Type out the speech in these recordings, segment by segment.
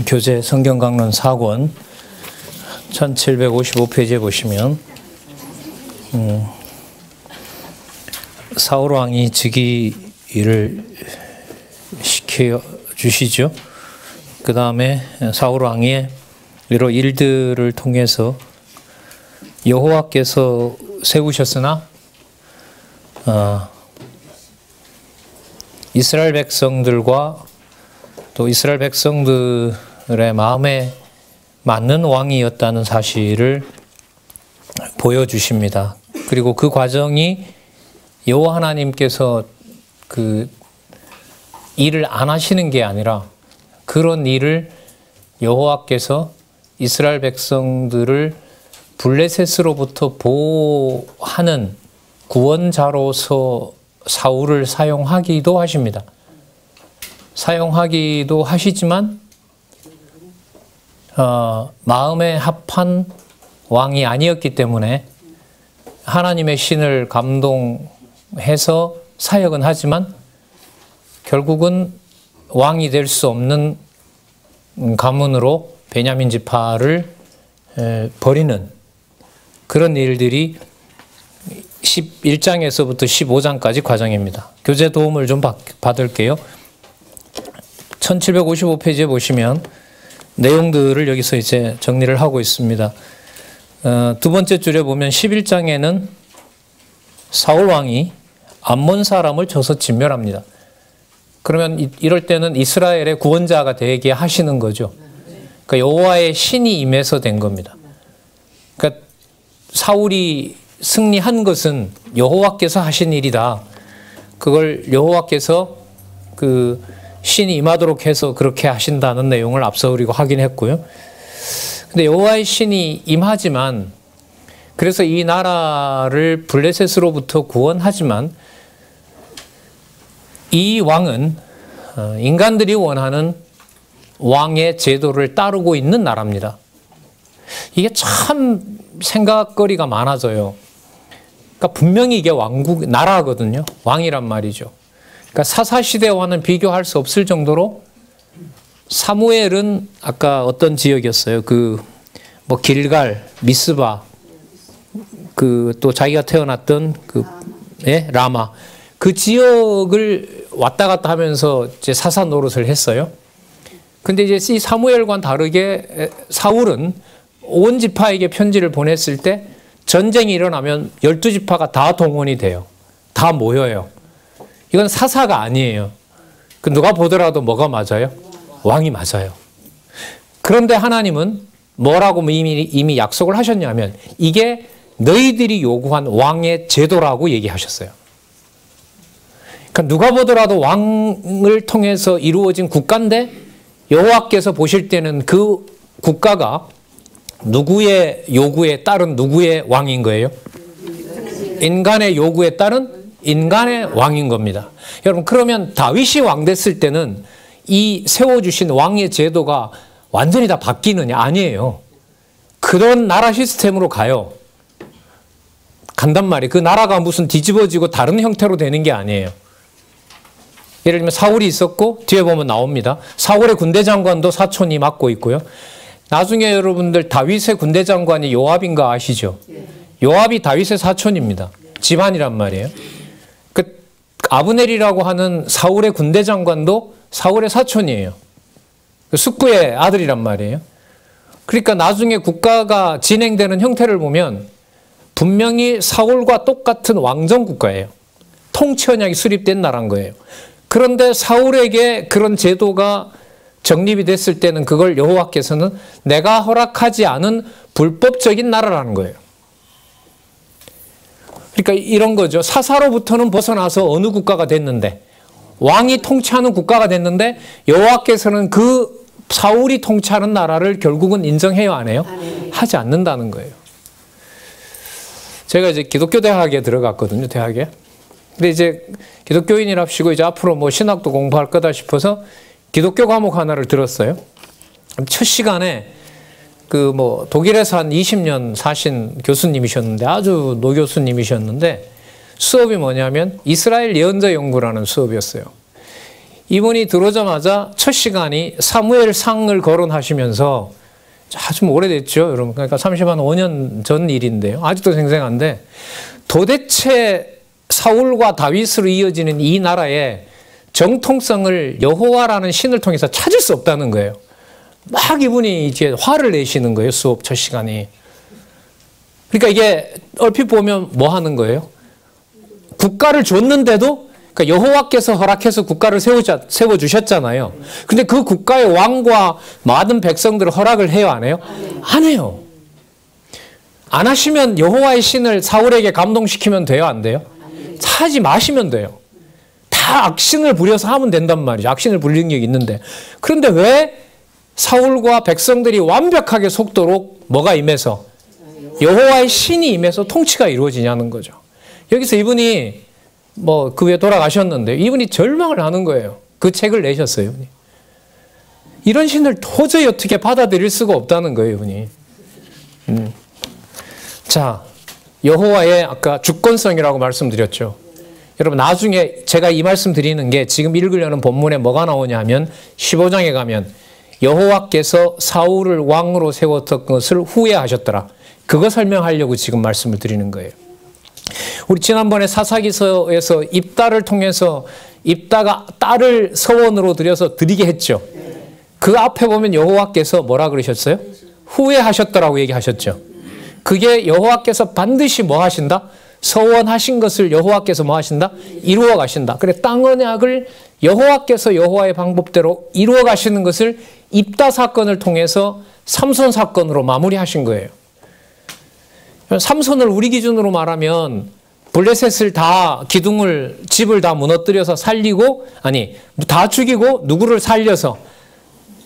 교재 성경강론 4권 1755페이지에 보시면 사울 왕이 즉위를 시켜주시죠. 그 다음에 사울 왕의 여러 일들을 통해서 여호와께서 세우셨으나 이스라엘 백성들과 또 이스라엘 백성들의 마음에 맞는 왕이었다는 사실을 보여주십니다. 그리고 그 과정이 여호와 하나님께서 그 일을 안 하시는 게 아니라 그런 일을 여호와께서 이스라엘 백성들을 블레셋으로부터 보호하는 구원자로서 사울을 사용하기도 하십니다. 사용하기도 하시지만 마음에 합한 왕이 아니었기 때문에 하나님의 신을 감동해서 사역은 하지만 결국은 왕이 될 수 없는 가문으로 베냐민 지파를 버리는 그런 일들이 11장에서부터 15장까지 과정입니다. 교재 도움을 좀 받을게요. 1755페이지에 보시면 내용들을 여기서 이제 정리를 하고 있습니다. 두 번째 줄에 보면 11장에는 사울 왕이 암몬 사람을 쳐서 진멸합니다. 그러면 이럴 때는 이스라엘의 구원자가 되게 하시는 거죠. 그러니까 여호와의 신이 임해서 된 겁니다. 그러니까 사울이 승리한 것은 여호와께서 하신 일이다. 그걸 여호와께서 그 신이 임하도록 해서 그렇게 하신다는 내용을 앞서 우리가 확인했고요. 근데 여호와의 신이 임하지만 그래서 이 나라를 블레셋으로부터 구원하지만 이 왕은 인간들이 원하는 왕의 제도를 따르고 있는 나라입니다. 이게 참 생각거리가 많아져요. 그러니까 분명히 이게 나라거든요. 왕이란 말이죠. 그러니까 사사시대와는 비교할 수 없을 정도로 사무엘은 아까 어떤 지역이었어요? 뭐 길갈, 미스바, 또 자기가 태어났던 라마. 그 지역을 왔다 갔다 하면서 이제 사사 노릇을 했어요. 근데 이제 이 사무엘과는 다르게 사울은 온 지파에게 편지를 보냈을 때 전쟁이 일어나면 12지파가 다 동원이 돼요. 다 모여요. 이건 사사가 아니에요. 누가 보더라도 뭐가 맞아요? 왕이 맞아요. 그런데 하나님은 뭐라고 이미 약속을 하셨냐면 이게 너희들이 요구한 왕의 제도라고 얘기하셨어요. 그러니까 누가 보더라도 왕을 통해서 이루어진 국가인데 여호와께서 보실 때는 그 국가가 누구의 요구에 따른 누구의 왕인 거예요? 인간의 요구에 따른 인간의 왕인 겁니다. 여러분 그러면 다윗이 왕 됐을 때는 이 세워주신 왕의 제도가 완전히 다 바뀌느냐? 아니에요. 그런 나라 시스템으로 가요. 간단 말이에요. 그 나라가 무슨 뒤집어지고 다른 형태로 되는 게 아니에요. 예를 들면 사울이 있었고 뒤에 보면 나옵니다. 사울의 군대 장관도 사촌이 맡고 있고요. 나중에 여러분들 다윗의 군대 장관이 요압인가 아시죠? 요압이 다윗의 사촌입니다. 집안이란 말이에요. 아브넬이라고 하는 사울의 군대 장관도 사울의 사촌이에요. 숙구의 아들이란 말이에요. 그러니까 나중에 국가가 진행되는 형태를 보면 분명히 사울과 똑같은 왕정 국가예요. 통치 언약이 수립된 나라인 거예요. 그런데 사울에게 그런 제도가 정립이 됐을 때는 그걸 여호와께서는 내가 허락하지 않은 불법적인 나라라는 거예요. 그러니까 이런 거죠. 사사로부터는 벗어나서 어느 국가가 됐는데 왕이 통치하는 국가가 됐는데 여호와께서는 그 사울이 통치하는 나라를 결국은 인정해요, 안 해요? 하지 않는다는 거예요. 제가 이제 기독교 대학에 들어갔거든요, 대학에. 근데 이제 기독교인이랍시고 이제 앞으로 뭐 신학도 공부할 거다 싶어서 기독교 과목 하나를 들었어요. 첫 시간에 독일에서 한 20년 사신 교수님이셨는데 아주 노교수님이셨는데 수업이 뭐냐면 이스라엘 예언자 연구라는 수업이었어요. 이분이 들어오자마자 첫 시간이 사무엘상을 거론하시면서 아주 오래됐죠, 여러분. 그러니까 35년 전 일인데요. 아직도 생생한데 도대체 사울과 다윗으로 이어지는 이 나라의 정통성을 여호와라는 신을 통해서 찾을 수 없다는 거예요. 막 이분이 이제 화를 내시는 거예요, 수업 첫 시간이. 그러니까 이게 얼핏 보면 뭐 하는 거예요? 국가를 줬는데도, 그러니까 여호와께서 허락해서 국가를 세워주셨잖아요. 근데 그 국가의 왕과 많은 백성들을 허락을 해요, 안 해요? 안 해요. 안 하시면 여호와의 신을 사울에게 감동시키면 돼요, 안 돼요? 하지 마시면 돼요. 다 악신을 부려서 하면 된단 말이죠. 악신을 부릴 능력이 있는데. 그런데 왜 사울과 백성들이 완벽하게 속도록 뭐가 임해서? 여호와의 신이 임해서 통치가 이루어지냐는 거죠. 여기서 이분이 뭐 그 후에 돌아가셨는데 이분이 절망을 하는 거예요. 그 책을 내셨어요, 이분이. 이런 신을 도저히 어떻게 받아들일 수가 없다는 거예요, 이분이. 자, 여호와의 아까 주권성이라고 말씀드렸죠. 여러분 나중에 제가 이 말씀 드리는 게 지금 읽으려는 본문에 뭐가 나오냐 하면 15장에 가면 여호와께서 사울을 왕으로 세웠던 것을 후회하셨더라. 그거 설명하려고 지금 말씀을 드리는 거예요. 우리 지난번에 사사기서에서 입다를 통해서 입다가 딸을 서원으로 들여서 드리게 했죠. 그 앞에 보면 여호와께서 뭐라 그러셨어요? 후회하셨더라고 얘기하셨죠. 그게 여호와께서 반드시 뭐 하신다? 서원하신 것을 여호와께서 뭐 하신다? 이루어 가신다. 그래 땅 언약을 여호와께서 여호와의 방법대로 이루어 가시는 것을 입다 사건을 통해서 삼손 사건으로 마무리하신 거예요. 삼손을 우리 기준으로 말하면 블레셋을 다 기둥을 집을 다 무너뜨려서 살리고 아니 다 죽이고 누구를 살려서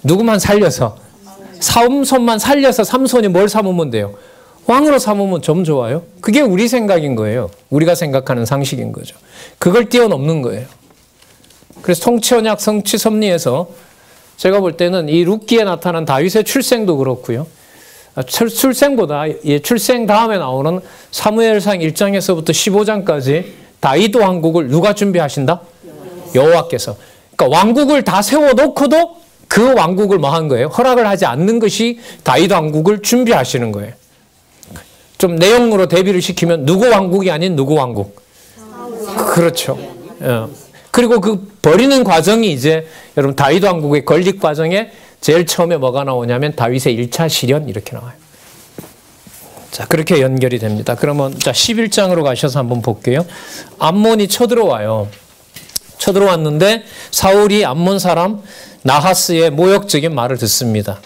누구만 살려서 삼손만 살려서 삼손이 뭘 삼으면 돼요? 왕으로 삼으면 좀 좋아요. 그게 우리 생각인 거예요. 우리가 생각하는 상식인 거죠. 그걸 뛰어넘는 거예요. 그래서 통치언약 성취 섭리에서 제가 볼 때는 이 룻기에 나타난 다윗의 출생도 그렇고요. 출생보다 출생 다음에 나오는 사무엘상 1장에서부터 15장까지 다윗 왕국을 누가 준비하신다? 여호와께서. 그러니까 왕국을 다 세워놓고도 그 왕국을 뭐 한 거예요? 허락을 하지 않는 것이 다윗 왕국을 준비하시는 거예요. 좀 내용으로 대비를 시키면 누구 왕국이 아닌 누구 왕국? 그렇죠. 그리고 그 버리는 과정이 이제 여러분 다윗 왕국의 건립 과정에 제일 처음에 뭐가 나오냐면 다윗의 1차 시련 이렇게 나와요. 자, 그렇게 연결이 됩니다. 그러면 자 11장으로 가셔서 한번 볼게요. 암몬이 쳐들어와요. 쳐들어왔는데 사울이 암몬 사람 나하스의 모욕적인 말을 듣습니다.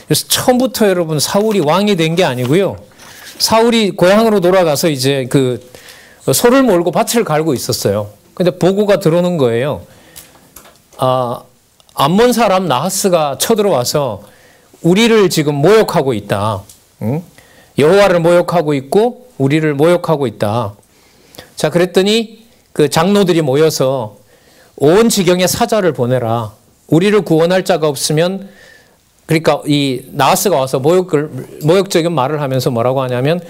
그래서 처음부터 여러분 사울이 왕이 된 게 아니고요. 사울이 고향으로 돌아가서 이제 그 소를 몰고 밭을 갈고 있었어요. 근데 보고가 들어오는 거예요. 암몬 사람 나하스가 쳐들어와서 우리를 지금 모욕하고 있다. 응? 여호와를 모욕하고 있고 우리를 모욕하고 있다. 자, 그랬더니 그 장로들이 모여서 온 지경에 사자를 보내라. 우리를 구원할 자가 없으면 그러니까 이 나하스가 와서 모욕적인 말을 하면서 뭐라고 하냐면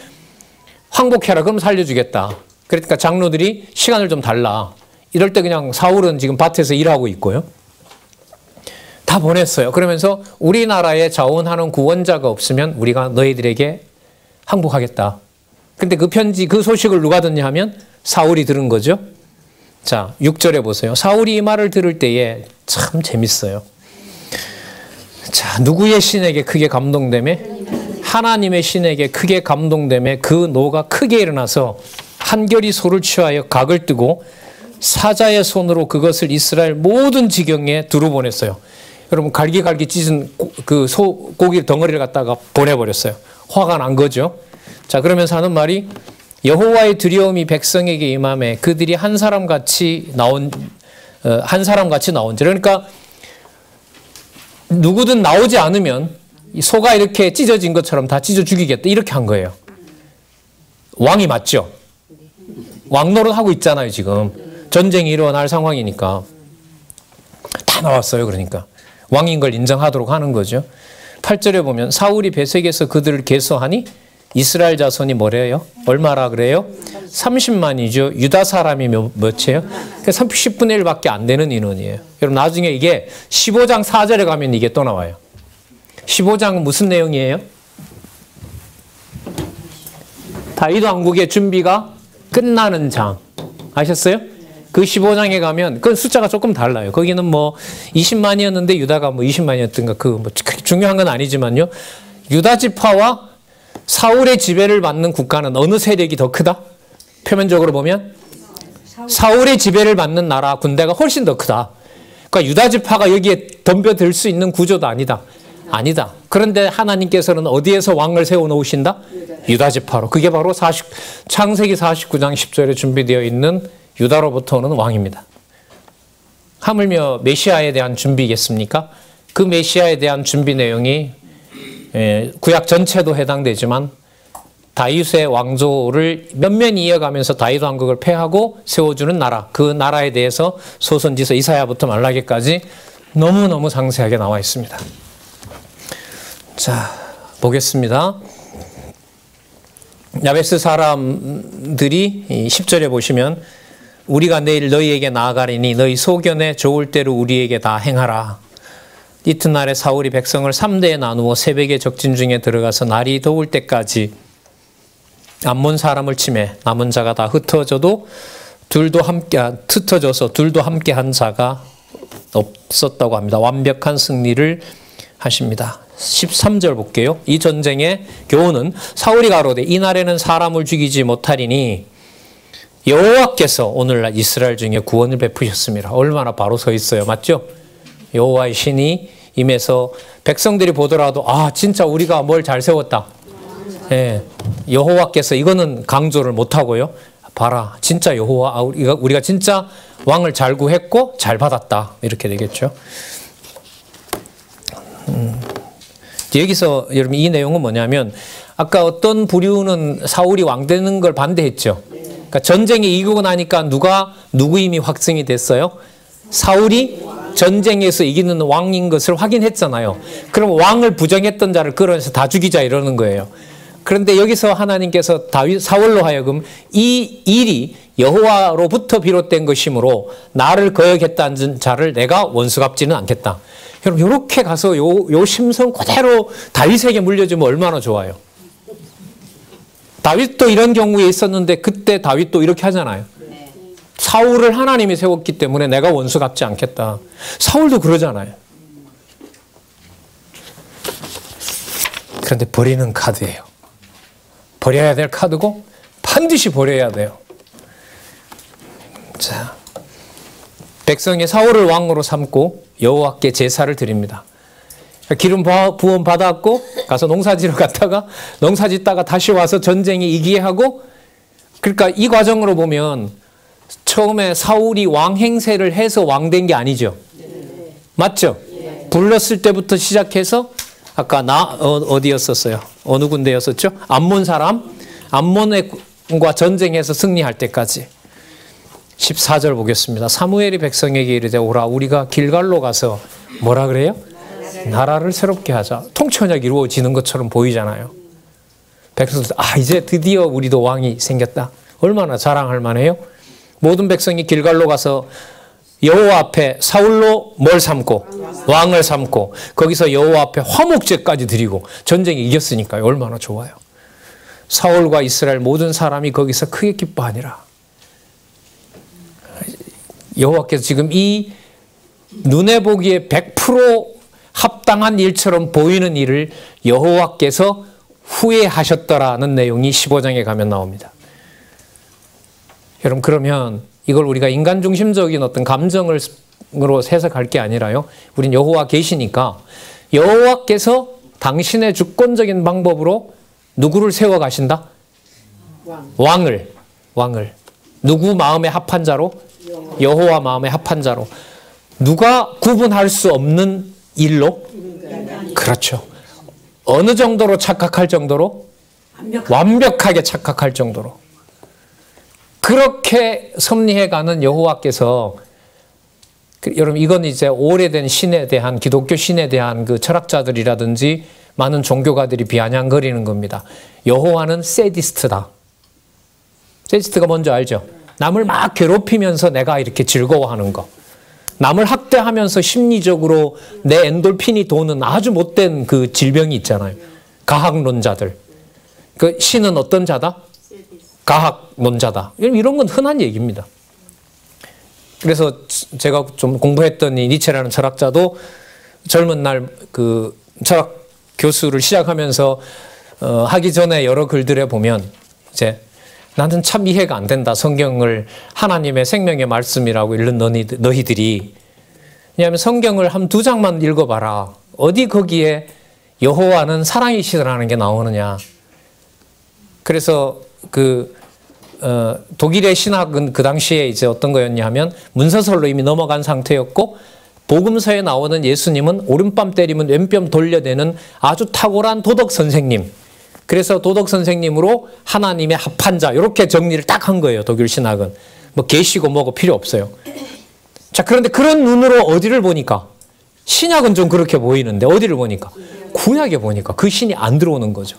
항복해라. 그럼 살려주겠다. 그러니까 장로들이 시간을 좀 달라. 이럴 때 그냥 사울은 지금 밭에서 일하고 있고요. 다 보냈어요. 그러면서 우리나라에 자원하는 구원자가 없으면 우리가 너희들에게 항복하겠다. 근데 그 편지, 그 소식을 누가 듣냐 하면 사울이 들은 거죠. 자, 6절에 보세요. 사울이 이 말을 들을 때에 참 재밌어요. 자, 누구의 신에게 크게 감동되매? 하나님의 신에게 크게 감동되매 그 노가 크게 일어나서 한결이 소를 취하여 각을 뜨고 사자의 손으로 그것을 이스라엘 모든 지경에 두루 보냈어요. 여러분 갈기갈기 찢은 그 소고기 덩어리를 갖다가 보내버렸어요. 화가 난 거죠. 자, 그러면서 하는 말이 여호와의 두려움이 백성에게 임함에 그들이 한 사람같이 나온지. 그러니까 누구든 나오지 않으면 소가 이렇게 찢어진 것처럼 다 찢어 죽이겠다. 이렇게 한 거예요. 왕이 맞죠? 왕 노릇하고 있잖아요, 지금. 전쟁이 일어날 상황이니까. 다 나왔어요, 그러니까. 왕인 걸 인정하도록 하는 거죠. 8절에 보면 사울이 배색에서 그들을 계수하니 이스라엘 자손이 뭐래요? 얼마라 그래요? 30만이죠. 유다 사람이 몇이에요? 10분의 1밖에 안 되는 인원이에요. 여러분 나중에 이게 15장 4절에 가면 이게 또 나와요. 15장은 무슨 내용이에요? 다윗 왕국의 준비가 끝나는 장. 아셨어요? 그 15장에 가면 그건 숫자가 조금 달라요. 거기는 뭐 20만이었는데 유다가 뭐 20만이었던가 그 뭐 중요한 건 아니지만요. 유다 지파와 사울의 지배를 받는 국가는 어느 세력이 더 크다? 표면적으로 보면 사울의 지배를 받는 나라 군대가 훨씬 더 크다. 그러니까 유다 지파가 여기에 덤벼들 수 있는 구조도 아니다. 아니다. 그런데 하나님께서는 어디에서 왕을 세워 놓으신다? 유다 지파로. 그게 바로 창세기 49장 10절에 준비되어 있는 유다로부터 오는 왕입니다. 하물며 메시아에 대한 준비겠습니까? 그 메시아에 대한 준비 내용이 구약 전체도 해당되지만 다윗의 왕조를 면면히 이어가면서 다윗 왕국을 폐하고 세워주는 나라, 그 나라에 대해서 소선지서 이사야부터 말라기까지 너무너무 상세하게 나와 있습니다. 자, 보겠습니다. 야베스 사람들이 10절에 보시면 우리가 내일 너희에게 나아가리니 너희 소견에 좋을 대로 우리에게 다 행하라. 이튿날에 사울이 백성을 3대에 나누어 새벽에 적진 중에 들어가서 날이 더울 때까지 암몬 사람을 치매 남은 자가 다 흩어져서 둘도 함께 한 자가 없었다고 합니다. 완벽한 승리를 하십니다. 13절 볼게요. 이 전쟁의 교훈은 사울이 가로되 이날에는 사람을 죽이지 못하리니 여호와께서 오늘날 이스라엘 중에 구원을 베푸셨습니다. 얼마나 바로 서 있어요. 맞죠? 여호와의 신이 임해서 백성들이 보더라도 아 진짜 우리가 뭘 잘 세웠다. 예, 여호와께서 이거는 강조를 못하고요. 봐라 진짜 여호와 우리가 진짜 왕을 잘 구했고 잘 받았다. 이렇게 되겠죠. 여기서 여러분 이 내용은 뭐냐면 아까 어떤 부류는 사울이 왕 되는 걸 반대했죠. 그러니까 전쟁이 이기고 나니까 누구 이미 확증이 됐어요? 사울이 전쟁에서 이기는 왕인 것을 확인했잖아요. 그럼 왕을 부정했던 자를 끌어내서 다 죽이자 이러는 거예요. 그런데 여기서 하나님께서 사울로 하여금 이 일이 여호와로부터 비롯된 것이므로 나를 거역했다는 자를 내가 원수 갚지는 않겠다. 여러분 이렇게 가서 요 심성 그대로 다윗에게 물려주면 얼마나 좋아요. 다윗도 이런 경우에 있었는데 그때 다윗도 이렇게 하잖아요. 사울을 하나님이 세웠기 때문에 내가 원수 갚지 않겠다. 사울도 그러잖아요. 그런데 버리는 카드예요. 버려야 될 카드고 반드시 버려야 돼요. 자, 백성이 사울을 왕으로 삼고 여호와께 제사를 드립니다. 기름 부음 받았고 가서 농사지러 갔다가 농사짓다가 다시 와서 전쟁에 이기게 하고 그러니까 이 과정으로 보면 처음에 사울이 왕 행세를 해서 왕 된 게 아니죠. 맞죠? 불렀을 때부터 시작해서 아까 어디였었어요? 어느 군대였었죠? 암몬 사람 암몬과 전쟁해서 승리할 때까지. 14절 보겠습니다. 사무엘이 백성에게 이르되 오라 우리가 길갈로 가서 뭐라 그래요? 나라를 새롭게 하자. 통치언약이 이루어지는 것처럼 보이잖아요. 백성들 이제 드디어 우리도 왕이 생겼다. 얼마나 자랑할 만해요? 모든 백성이 길갈로 가서 여호와 앞에 사울로 뭘 삼고 왕을 삼고 거기서 여호와 앞에 화목제까지 드리고 전쟁이 이겼으니까요. 얼마나 좋아요. 사울과 이스라엘 모든 사람이 거기서 크게 기뻐하니라. 여호와께서 지금 이 눈에 보기에 100% 합당한 일처럼 보이는 일을 여호와께서 후회하셨더라는 내용이 15장에 가면 나옵니다. 여러분 그러면 이걸 우리가 인간 중심적인 어떤 감정으로 해석할 게 아니라요. 우린 여호와 계시니까 여호와께서 당신의 주권적인 방법으로 누구를 세워 가신다? 왕을. 누구 마음에 합한 자로? 여호와 마음에 합한 자로. 누가 구분할 수 없는 일로? 그렇죠. 어느 정도로 착각할 정도로? 완벽하게 착각할 정도로. 그렇게 섭리해가는 여호와께서 여러분 이건 이제 오래된 신에 대한 기독교 신에 대한 그 철학자들이라든지 많은 종교가들이 비아냥거리는 겁니다. 여호와는 세디스트다. 세디스트가 뭔지 알죠? 남을 막 괴롭히면서 내가 이렇게 즐거워하는 거. 남을 학대하면서 심리적으로 내 엔돌핀이 도는 아주 못된 그 질병이 있잖아요. 가학론자들. 그 신은 어떤 자다? 가학론자다. 이런 건 흔한 얘기입니다. 그래서 제가 좀 공부했더니 니체라는 철학자도 젊은 날 그 철학 교수를 시작하면서 하기 전에 여러 글들에 보면 이제 나는 참 이해가 안 된다. 성경을 하나님의 생명의 말씀이라고 읽는 너희들이. 왜냐하면 성경을 한 2장만 읽어봐라. 어디 거기에 여호와는 사랑이시라는 게 나오느냐. 그래서 독일의 신학은 그 당시에 이제 어떤 거였냐 하면 문서설로 이미 넘어간 상태였고 복음서에 나오는 예수님은 오른뺨 때리면 왼뺨 돌려대는 아주 탁월한 도덕 선생님. 그래서 도덕 선생님으로 하나님의 합한 자 이렇게 정리를 딱 한 거예요. 독일 신학은. 뭐 계시고 뭐고 필요 없어요. 자, 그런데 그런 눈으로 어디를 보니까 신약은 좀 그렇게 보이는데 어디를 보니까 구약에 보니까 그 신이 안 들어오는 거죠.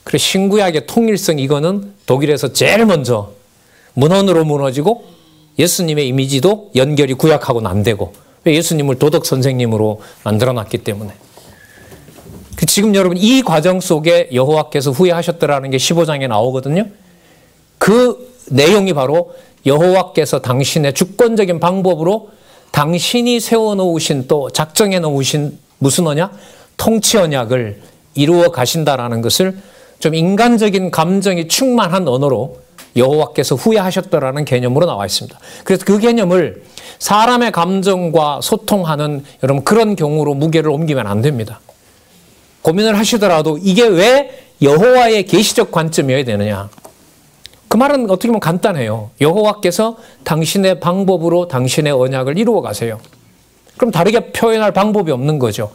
그래서 신구약의 통일성 이거는 독일에서 제일 먼저 문헌으로 무너지고 예수님의 이미지도 연결이 구약하고는 안 되고 왜 예수님을 도덕 선생님으로 만들어놨기 때문에. 지금 여러분 이 과정 속에 여호와께서 후회하셨더라는 게 15장에 나오거든요. 그 내용이 바로 여호와께서 당신의 주권적인 방법으로 당신이 세워놓으신 또 작정해 놓으신 무슨 언약? 통치 언약을 이루어 가신다라는 것을 좀 인간적인 감정이 충만한 언어로 여호와께서 후회하셨더라는 개념으로 나와 있습니다. 그래서 그 개념을 사람의 감정과 소통하는 여러분 그런 경우로 무게를 옮기면 안 됩니다. 고민을 하시더라도 이게 왜 여호와의 계시적 관점이어야 되느냐. 그 말은 어떻게 보면 간단해요. 여호와께서 당신의 방법으로 당신의 언약을 이루어 가세요. 그럼 다르게 표현할 방법이 없는 거죠.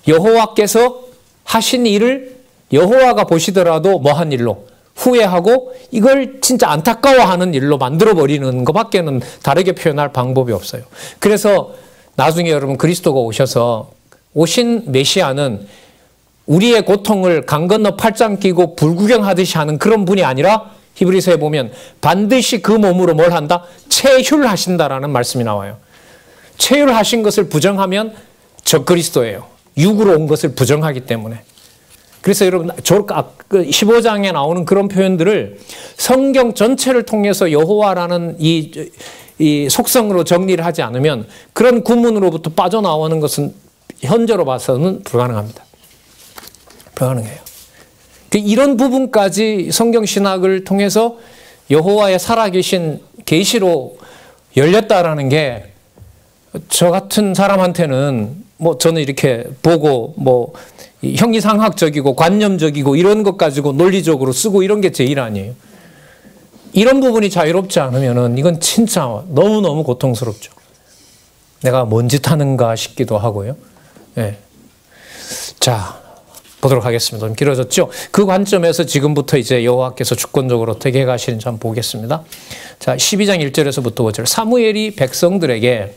여호와께서 하신 일을 여호와가 보시더라도 뭐한 일로? 후회하고 이걸 진짜 안타까워하는 일로 만들어버리는 것밖에는 다르게 표현할 방법이 없어요. 그래서 나중에 여러분 그리스도가 오셔서 오신 메시아는 우리의 고통을 강 건너 팔짱 끼고 불구경하듯이 하는 그런 분이 아니라 히브리서에 보면 반드시 그 몸으로 뭘 한다? 체휼하신다라는 말씀이 나와요. 체휼하신 것을 부정하면 적그리스도예요. 육으로 온 것을 부정하기 때문에. 그래서 여러분 15장에 나오는 그런 표현들을 성경 전체를 통해서 여호와라는 이 속성으로 정리를 하지 않으면 그런 구문으로부터 빠져나오는 것은 현재로 봐서는 불가능합니다. 불가능해요. 이런 부분까지 성경 신학을 통해서 여호와의 살아계신 계시로 열렸다라는 게 저 같은 사람한테는 뭐 저는 이렇게 보고 뭐 형이상학적이고 관념적이고 이런 것 가지고 논리적으로 쓰고 이런 게 제 일 아니에요. 이런 부분이 자유롭지 않으면은 이건 진짜 너무너무 고통스럽죠. 내가 뭔 짓 하는가 싶기도 하고요. 네. 자, 보도록 하겠습니다. 좀 길어졌죠? 그 관점에서 지금부터 이제 여호와께서 주권적으로 어떻게 해가시는지 한번 보겠습니다. 자, 12장 1절에서부터 5절. 사무엘이 백성들에게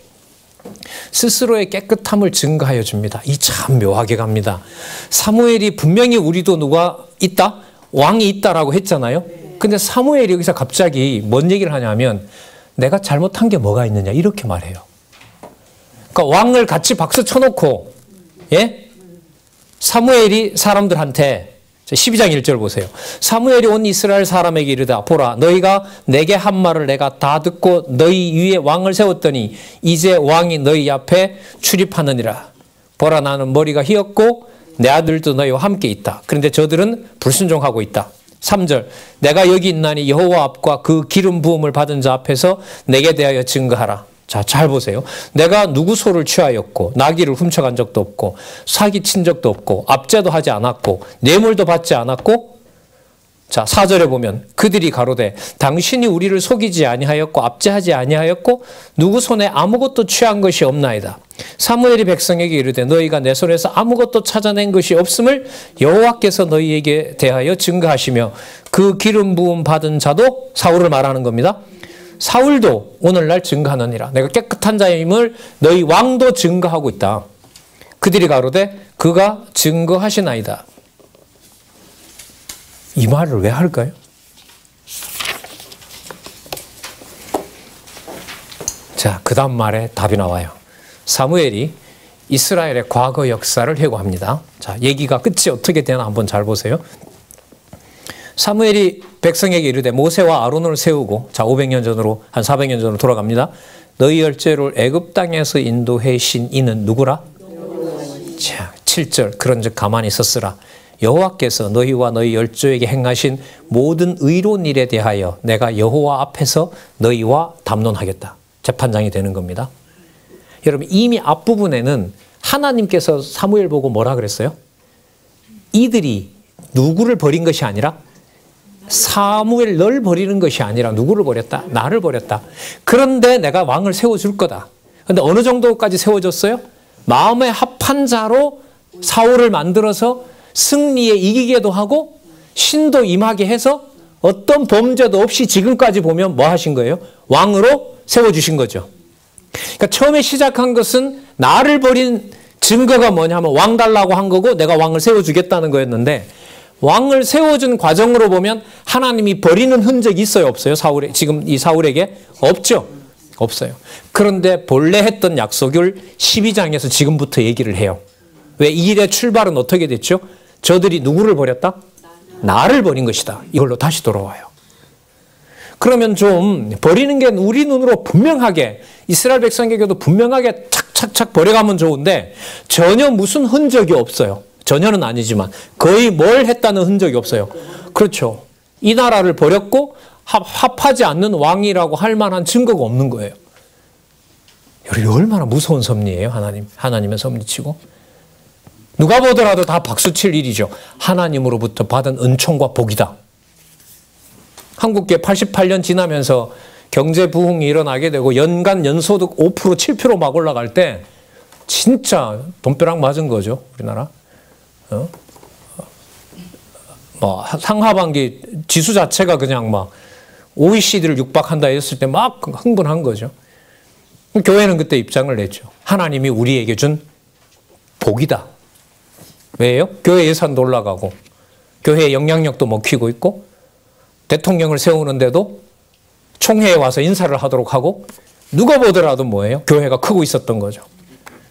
스스로의 깨끗함을 증가하여 줍니다. 이 참 묘하게 갑니다. 사무엘이 분명히 우리도 누가 있다? 왕이 있다라고 했잖아요. 근데 사무엘이 여기서 갑자기 뭔 얘기를 하냐면 내가 잘못한 게 뭐가 있느냐 이렇게 말해요. 그러니까 왕을 같이 박수 쳐놓고 예? 사무엘이 사람들한테 12장 1절 보세요. 사무엘이 온 이스라엘 사람에게 이르다 보라 너희가 내게 한 말을 내가 다 듣고 너희 위에 왕을 세웠더니 이제 왕이 너희 앞에 출입하느니라. 보라 나는 머리가 휘었고 내 아들도 너희와 함께 있다. 그런데 저들은 불순종하고 있다. 3절 내가 여기 있나니 여호와 앞과 그 기름 부음을 받은 자 앞에서 내게 대하여 증거하라. 자, 잘 보세요. 내가 누구 소를 취하였고 나귀를 훔쳐간 적도 없고 사기친 적도 없고 압제도 하지 않았고 뇌물도 받지 않았고 자, 4절에 보면 그들이 가로되 당신이 우리를 속이지 아니하였고 압제하지 아니하였고 누구 손에 아무것도 취한 것이 없나이다. 사무엘이 백성에게 이르되 너희가 내 손에서 아무것도 찾아낸 것이 없음을 여호와께서 너희에게 대하여 증거하시며 그 기름 부음 받은 자도 사울을 말하는 겁니다. 사울도 오늘날 증거하느니라. 내가 깨끗한 자임을 너희 왕도 증거하고 있다. 그들이 가로되 그가 증거하시나이다. 이 말을 왜 할까요? 자, 그 다음 말에 답이 나와요. 사무엘이 이스라엘의 과거 역사를 회고합니다. 자, 얘기가 끝이 어떻게 되나 한번 잘 보세요. 사무엘이 백성에게 이르되 모세와 아론을 세우고, 자, 500년 전으로, 한 400년 전으로 돌아갑니다. 너희 열조를 애굽 땅에서 인도하신 이는 누구라? 자, 7절. 그런즉 가만히 있었으라. 여호와께서 너희와 너희 열조에게 행하신 모든 의로운 일에 대하여 내가 여호와 앞에서 너희와 담론하겠다. 재판장이 되는 겁니다. 여러분, 이미 앞부분에는 하나님께서 사무엘 보고 뭐라 그랬어요? 이들이 누구를 버린 것이 아니라 사무엘 널 버리는 것이 아니라 누구를 버렸다? 나를 버렸다. 그런데 내가 왕을 세워줄 거다. 그런데 어느 정도까지 세워줬어요? 마음에 합한 자로 사울을 만들어서 승리에 이기게도 하고 신도 임하게 해서 어떤 범죄도 없이 지금까지 보면 뭐 하신 거예요? 왕으로 세워주신 거죠. 그러니까 처음에 시작한 것은 나를 버린 증거가 뭐냐면 왕 달라고 한 거고 내가 왕을 세워주겠다는 거였는데, 왕을 세워준 과정으로 보면 하나님이 버리는 흔적이 있어요, 없어요? 지금 이 사울에게? 없죠. 없어요. 그런데 본래 했던 약속을 12장에서 지금부터 얘기를 해요. 왜? 이 일의 출발은 어떻게 됐죠? 저들이 누구를 버렸다? 나를 버린 것이다. 이걸로 다시 돌아와요. 그러면 좀 버리는 게 우리 눈으로 분명하게, 이스라엘 백성에게도 분명하게 착착착 버려가면 좋은데 전혀 무슨 흔적이 없어요. 전혀는 아니지만 거의 뭘 했다는 흔적이 없어요. 그렇죠. 이 나라를 버렸고 합하지 않는 왕이라고 할 만한 증거가 없는 거예요. 여러분, 얼마나 무서운 섭리예요. 하나님의 섭리치고. 누가 보더라도 다 박수칠 일이죠. 하나님으로부터 받은 은총과 복이다. 한국계 88년 지나면서 경제 부흥이 일어나게 되고 연간 연소득 5% 7% 막 올라갈 때 진짜 돈벼락 맞은 거죠. 우리나라. 뭐 상하반기 지수 자체가 그냥 막 OECD를 육박한다 했을 때 막 흥분한 거죠. 교회는 그때 입장을 냈죠. 하나님이 우리에게 준 복이다. 왜요? 교회 예산도 올라가고 교회의 영향력도 먹히고 있고 대통령을 세우는데도 총회에 와서 인사를 하도록 하고 누가 보더라도 뭐예요? 교회가 크고 있었던 거죠.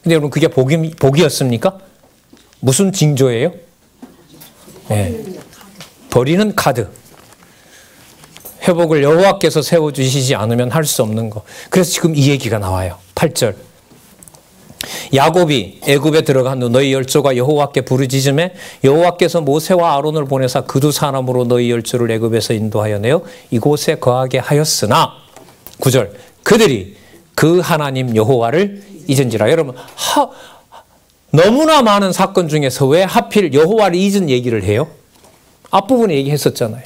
근데 여러분, 그게 복이었습니까? 무슨 징조예요? 네. 버리는 카드. 회복을 여호와께서 세워주시지 않으면 할 수 없는 거. 그래서 지금 이 얘기가 나와요. 8절. 야곱이 애굽에 들어간 후 너희 열조가 여호와께 부르짖음에 여호와께서 모세와 아론을 보내사 그 두 사람으로 너희 열조를 애굽에서 인도하여 내어 이곳에 거하게 하였으나 9절. 그들이 그 하나님 여호와를 잊은지라. 여러분, 너무나 많은 사건 중에서 왜 하필 여호와를 잊은 얘기를 해요? 앞부분에 얘기했었잖아요.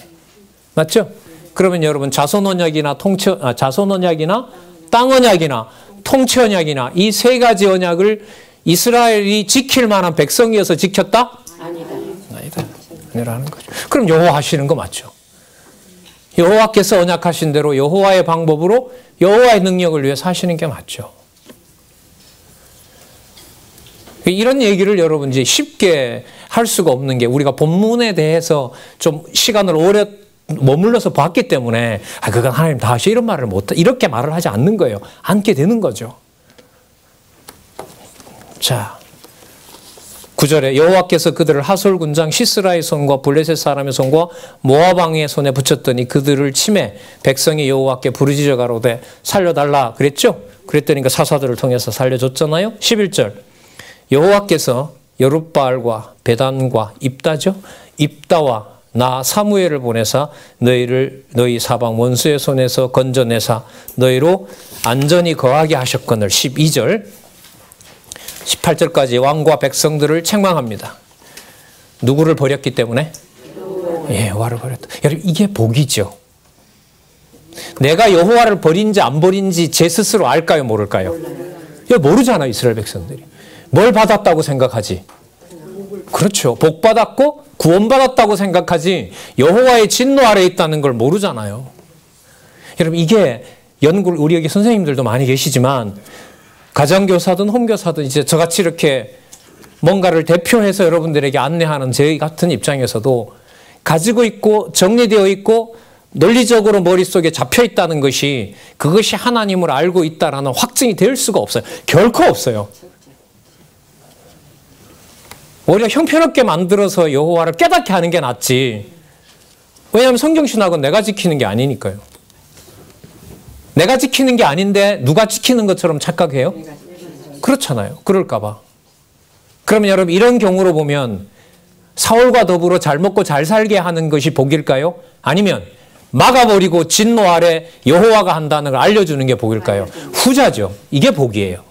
맞죠? 그러면 여러분, 자손언약이나 땅언약이나 통치언약이나 이 세 가지 언약을 이스라엘이 지킬 만한 백성이어서 지켰다? 아니다. 아니라는 거죠. 그럼 여호와 하시는 거 맞죠? 여호와께서 언약하신 대로 여호와의 방법으로 여호와의 능력을 위해서 하시는 게 맞죠. 이런 얘기를 여러분 이제 쉽게 할 수가 없는 게, 우리가 본문에 대해서 좀 시간을 오래 머물러서 봤기 때문에 그건 하나님 다 하셔, 이런 말을 이렇게 말을 하지 않는 거예요. 않게 되는 거죠. 자, 9절에 여호와께서 그들을 하솔 군장 시스라의 손과 블레셋 사람의 손과 모압 왕의 손에 붙였더니 그들을 치매 백성이 여호와께 부르짖어 가로되 살려달라 그랬죠? 그랬더니 그 사사들을 통해서 살려줬잖아요. 11절. 여호와께서 여룻바알과 베단과 입다와 나 사무엘을 보내사 너희 사방 원수의 손에서 건져내사 너희로 안전히 거하게 하셨거늘. 12절 18절까지 왕과 백성들을 책망합니다. 누구를 버렸기 때문에? 여호와를 버렸다. 여러분, 이게 복이죠. 내가 여호와를 버린지 안 버린지 제 스스로 알까요, 모를까요? 모르잖아요. 이스라엘 백성들이 뭘 받았다고 생각하지? 그렇죠. 복 받았고 구원받았다고 생각하지 여호와의 진노 아래에 있다는 걸 모르잖아요. 여러분, 이게 우리 여기 선생님들도 많이 계시지만 가정교사든 홈교사든 이제 저같이 이렇게 뭔가를 대표해서 여러분들에게 안내하는 저희 같은 입장에서도 가지고 있고 정리되어 있고 논리적으로 머릿속에 잡혀 있다는 것이 그것이 하나님을 알고 있다라는 확증이 될 수가 없어요. 결코 없어요. 오히려 형편없게 만들어서 여호와를 깨닫게 하는 게 낫지. 왜냐하면 성경신학은 내가 지키는 게 아니니까요. 내가 지키는 게 아닌데 누가 지키는 것처럼 착각해요? 그렇잖아요. 그럴까 봐. 그러면 여러분 이런 경우로 보면 사울과 더불어 잘 먹고 잘 살게 하는 것이 복일까요? 아니면 막아버리고 진노 아래 여호와가 한다는 걸 알려주는 게 복일까요? 후자죠. 이게 복이에요.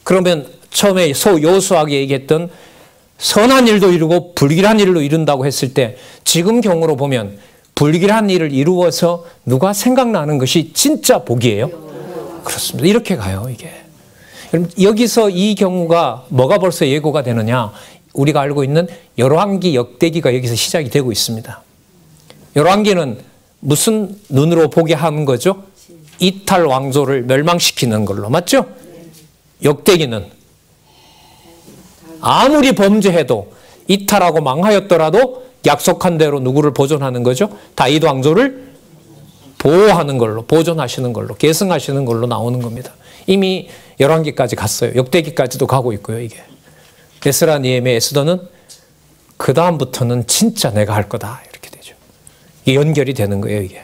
그러면 처음에 여호수아가 얘기했던 선한 일도 이루고 불길한 일로 이룬다고 했을 때 지금 경우로 보면 불길한 일을 이루어서 누가 생각나는 것이 진짜 복이에요? 그렇습니다. 이렇게 가요, 이게. 여기서 이 경우가 뭐가 벌써 예고가 되느냐? 우리가 알고 있는 열왕기 역대기가 여기서 시작이 되고 있습니다. 열왕기는 무슨 눈으로 보게 하는 거죠? 이탈 왕조를 멸망시키는 걸로. 맞죠? 역대기는 아무리 범죄해도 이탈하고 망하였더라도 약속한 대로 누구를 보존하는 거죠? 다윗 왕조를 보호하는 걸로, 보존하시는 걸로, 계승하시는 걸로 나오는 겁니다. 이미 열왕기까지 갔어요. 역대기까지도 가고 있고요, 이게. 에스라, 니에미야, 에스더는 그 다음부터는 진짜 내가 할 거다. 이렇게 되죠. 이게 연결이 되는 거예요, 이게.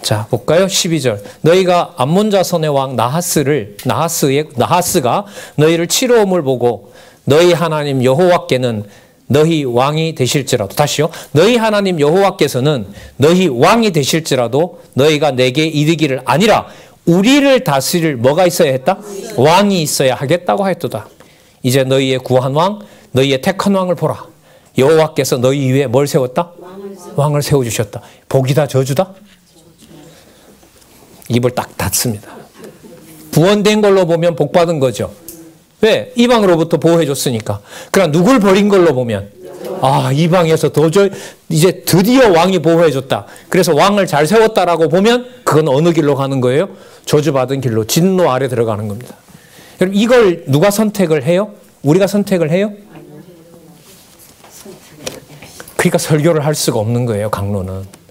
자, 볼까요? 12절. 너희가 암몬 자손의 왕 나하스가 너희를 치러옴을 보고 너희 하나님 여호와께는 너희 왕이 되실지라도, 다시요. 너희 하나님 여호와께서는 너희 왕이 되실지라도 너희가 내게 이르기를 아니라 우리를 다스릴 뭐가 있어야 했다? 왕이 있어야 하겠다고 하였도다. 이제 너희의 구한 왕, 너희의 택한 왕을 보라. 여호와께서 너희 위에 뭘 세웠다? 왕을 세워주셨다. 복이다, 저주다? 입을 딱 닫습니다. 구원된 걸로 보면 복 받은 거죠. 왜? 이방으로부터 보호해 줬으니까. 그러나 누굴 버린 걸로 보면 이방에서 도저히 이제 드디어 왕이 보호해 줬다. 그래서 왕을 잘 세웠다라고 보면 그건 어느 길로 가는 거예요? 저주받은 길로, 진노 아래 들어가는 겁니다. 여러분 이걸 누가 선택을 해요? 우리가 선택을 해요? 그러니까 설교를 할 수가 없는 거예요, 강론은.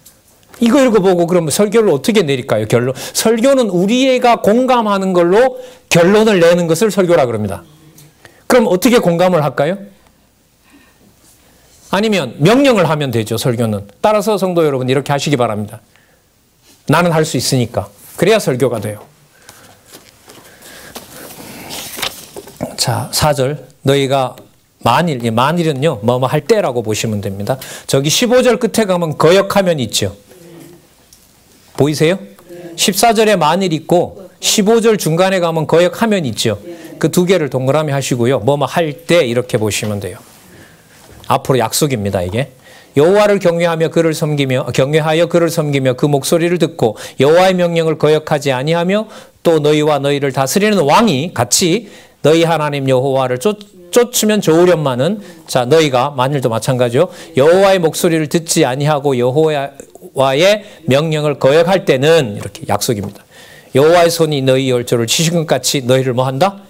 이거 읽어보고 그러면 설교를 어떻게 내릴까요? 결론. 설교는 우리가 공감하는 걸로 결론을 내는 것을 설교라 그럽니다. 그럼 어떻게 공감을 할까요? 아니면 명령을 하면 되죠, 설교는. 따라서 성도 여러분 이렇게 하시기 바랍니다. 나는 할 수 있으니까. 그래야 설교가 돼요. 자, 4절. 너희가 만일은요, 뭐뭐 할 때라고 보시면 됩니다. 저기 15절 끝에 가면 거역하면 있죠. 보이세요? 14절에 만일 있고 15절 중간에 가면 거역하면 있죠. 그 두 개를 동그라미 하시고요. 뭐뭐 할 때 이렇게 보시면 돼요. 앞으로 약속입니다, 이게. 여호와를 경외하여 그를 섬기며 그 목소리를 듣고 여호와의 명령을 거역하지 아니하며 또 너희와 너희를 다스리는 왕이 같이 너희 하나님 여호와를 쫓으면 좋으련마는, 자, 너희가 만일도 마찬가지요. 여호와의 목소리를 듣지 아니하고 여호와의 명령을 거역할 때는, 이렇게 약속입니다. 여호와의 손이 너희 열조를 치신 것 같이 너희를 뭐 한다?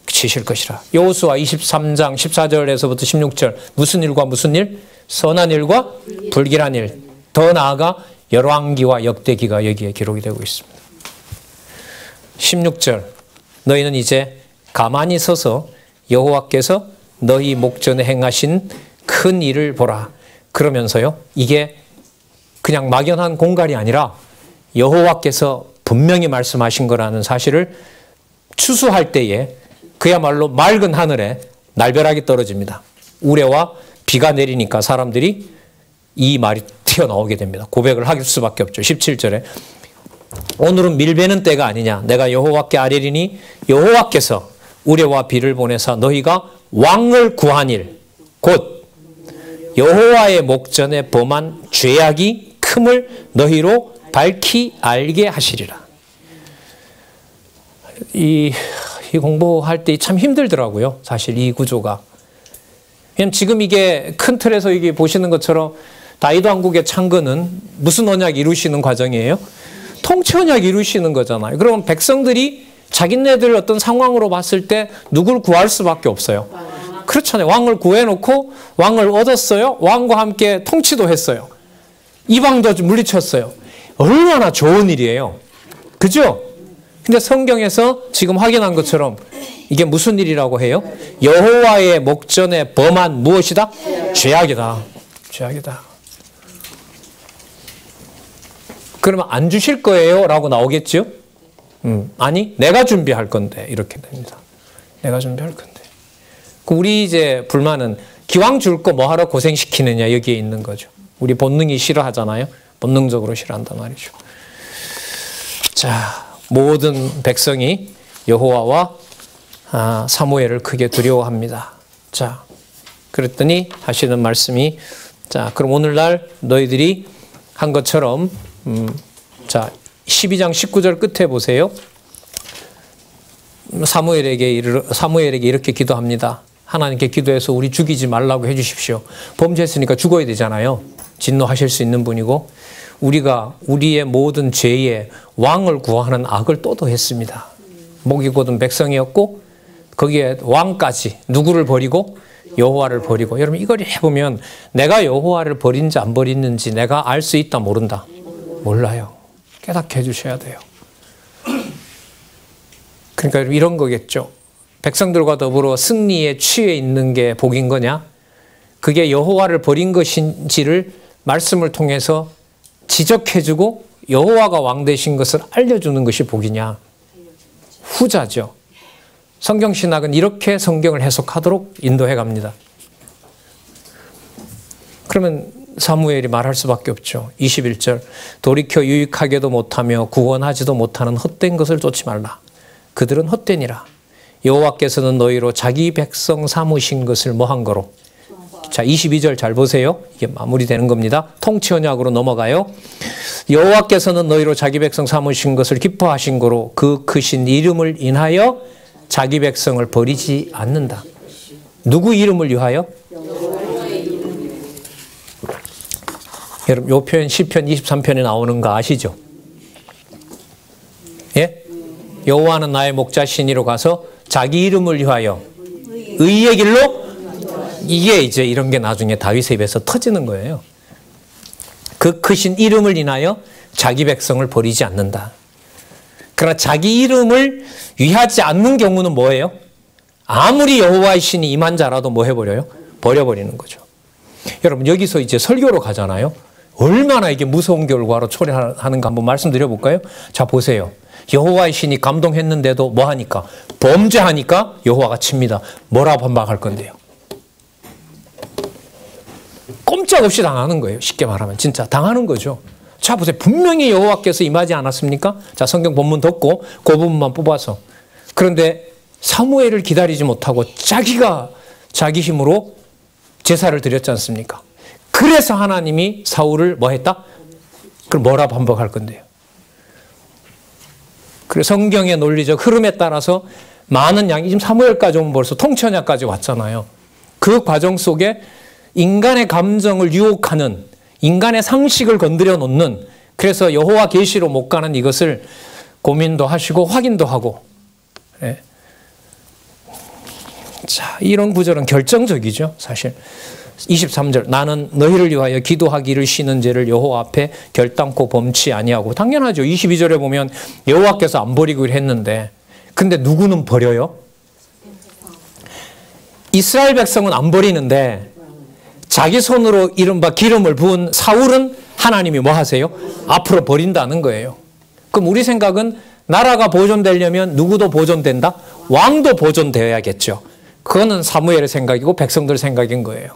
치실 것이라. 여호수아 23장 14절에서부터 16절. 무슨 일과 무슨 일? 선한 일과 불길한 일. 더 나아가 열왕기와 역대기가 여기에 기록이 되고 있습니다. 16절. 너희는 이제 가만히 서서 여호와께서 너희 목전에 행하신 큰 일을 보라. 그러면서요, 이게 그냥 막연한 공갈이 아니라 여호와께서 분명히 말씀하신 거라는 사실을 추수할 때에 그야말로 맑은 하늘에 날벼락이 떨어집니다. 우레와 비가 내리니까 사람들이 이 말이 튀어나오게 됩니다. 고백을 할 수밖에 없죠. 17절에 오늘은 밀베는 때가 아니냐. 내가 여호와께 아뢰리니 여호와께서 우레와 비를 보내사 너희가 왕을 구한 일, 곧 여호와의 목전에 범한 죄악이 큼을 너희로 밝히 알게 하시리라. 이 공부할 때 참 힘들더라고요. 사실 이 구조가. 왜냐면 지금 이게 큰 틀에서 이게 보시는 것처럼 다윗 왕국의 창건은 무슨 언약 이루시는 과정이에요? 통치 언약 이루시는 거잖아요. 그러면 백성들이 자기네들 어떤 상황으로 봤을 때 누굴 구할 수밖에 없어요. 그렇잖아요. 왕을 구해놓고 왕을 얻었어요. 왕과 함께 통치도 했어요. 이방도 물리쳤어요. 얼마나 좋은 일이에요. 그죠? 근데 성경에서 지금 확인한 것처럼 이게 무슨 일이라고 해요? 여호와의 목전에 범한 무엇이다? 죄악이다. 죄악이다. 그러면 안 주실 거예요? 라고 나오겠죠? 아니, 내가 준비할 건데. 이렇게 됩니다. 내가 준비할 건데. 우리 이제 불만은 기왕 줄 거 뭐하러 고생시키느냐 여기에 있는 거죠. 우리 본능이 싫어하잖아요. 본능적으로 싫어한단 말이죠. 자, 모든 백성이 여호와와 사무엘을 크게 두려워합니다. 자, 그랬더니 하시는 말씀이, 자, 그럼 오늘날 너희들이 한 것처럼 자, 12장 19절 끝에 보세요. 사무엘에게 이렇게 기도합니다. 하나님께 기도해서 우리 죽이지 말라고 해주십시오. 범죄했으니까 죽어야 되잖아요. 진노하실 수 있는 분이고, 우리가 우리의 모든 죄에 왕을 구하는 악을 또도 했습니다. 목이 곧은 백성이었고 거기에 왕까지 누구를 버리고? 여호와를 버리고. 여러분 이걸 해보면 내가 여호와를 버린지 안 버리는지 내가 알 수 있다 모른다? 몰라요. 깨닫게 해주셔야 돼요. 그러니까 이런 거겠죠. 백성들과 더불어 승리에 취해 있는 게 복인 거냐? 그게 여호와를 버린 것인지를 말씀을 통해서 지적해주고 여호와가 왕 되신 것을 알려주는 것이 복이냐? 후자죠. 성경신학은 이렇게 성경을 해석하도록 인도해 갑니다. 그러면 사무엘이 말할 수밖에 없죠. 21절 돌이켜 유익하게도 못하며 구원하지도 못하는 헛된 것을 쫓지 말라. 그들은 헛되니라. 여호와께서는 너희로 자기 백성 삼으신 것을 뭐한 거로? 자, 22절 잘 보세요. 이게 마무리되는 겁니다. 통치 언약으로 넘어가요. 여호와께서는 너희로 자기 백성 삼으신 것을 기뻐하신 거로 그 크신 이름을 인하여 자기 백성을 버리지 않는다. 누구 이름을 위하여? 여러분 이 표현 시편 23편에 나오는 거 아시죠? 예? 여호와는 나의 목자시니로 가서 자기 이름을 위하여 의의 길로, 이게 이제 이런 게 나중에 다윗의 입에서 터지는 거예요. 그 크신 이름을 인하여 자기 백성을 버리지 않는다. 그러나 자기 이름을 위하지 않는 경우는 뭐예요? 아무리 여호와의 신이 임한 자라도 뭐 해버려요? 버려버리는 거죠. 여러분 여기서 이제 설교로 가잖아요. 얼마나 이게 무서운 결과로 초래하는가 한번 말씀드려 볼까요? 자 보세요. 여호와의 신이 감동했는데도 뭐 하니까? 범죄하니까 여호와가 칩니다. 뭐라 반박할 건데요? 꼼짝없이 당하는 거예요. 쉽게 말하면 진짜 당하는 거죠. 자 보세요. 분명히 여호와께서 임하지 않았습니까? 자 성경 본문 덮고 그 부분만 뽑아서. 그런데 사무엘을 기다리지 못하고 자기가 자기 힘으로 제사를 드렸지 않습니까? 그래서 하나님이 사울을 뭐 했다? 그럼 뭐라 반박할 건데요? 그래서 성경의 논리적 흐름에 따라서 많은 양이 지금 사무엘까지 오면 벌써 통치언약까지 왔잖아요. 그 과정 속에 인간의 감정을 유혹하는, 인간의 상식을 건드려 놓는, 그래서 여호와 계시로 못 가는 이것을 고민도 하시고 확인도 하고. 예. 자, 이런 구절은 결정적이죠, 사실. 23절 나는 너희를 위하여 기도하기를 쉬는 죄를 여호와 앞에 결단코 범치 아니하고. 당연하죠. 22절에 보면 여호와께서 안 버리기로 했는데 근데 누구는 버려요? 이스라엘 백성은 안 버리는데 자기 손으로 이른바 기름을 부은 사울은 하나님이 뭐 하세요? 앞으로 버린다는 거예요. 그럼 우리 생각은 나라가 보존되려면 누구도 보존된다? 왕도 보존되어야겠죠. 그거는 사무엘의 생각이고 백성들 생각인 거예요.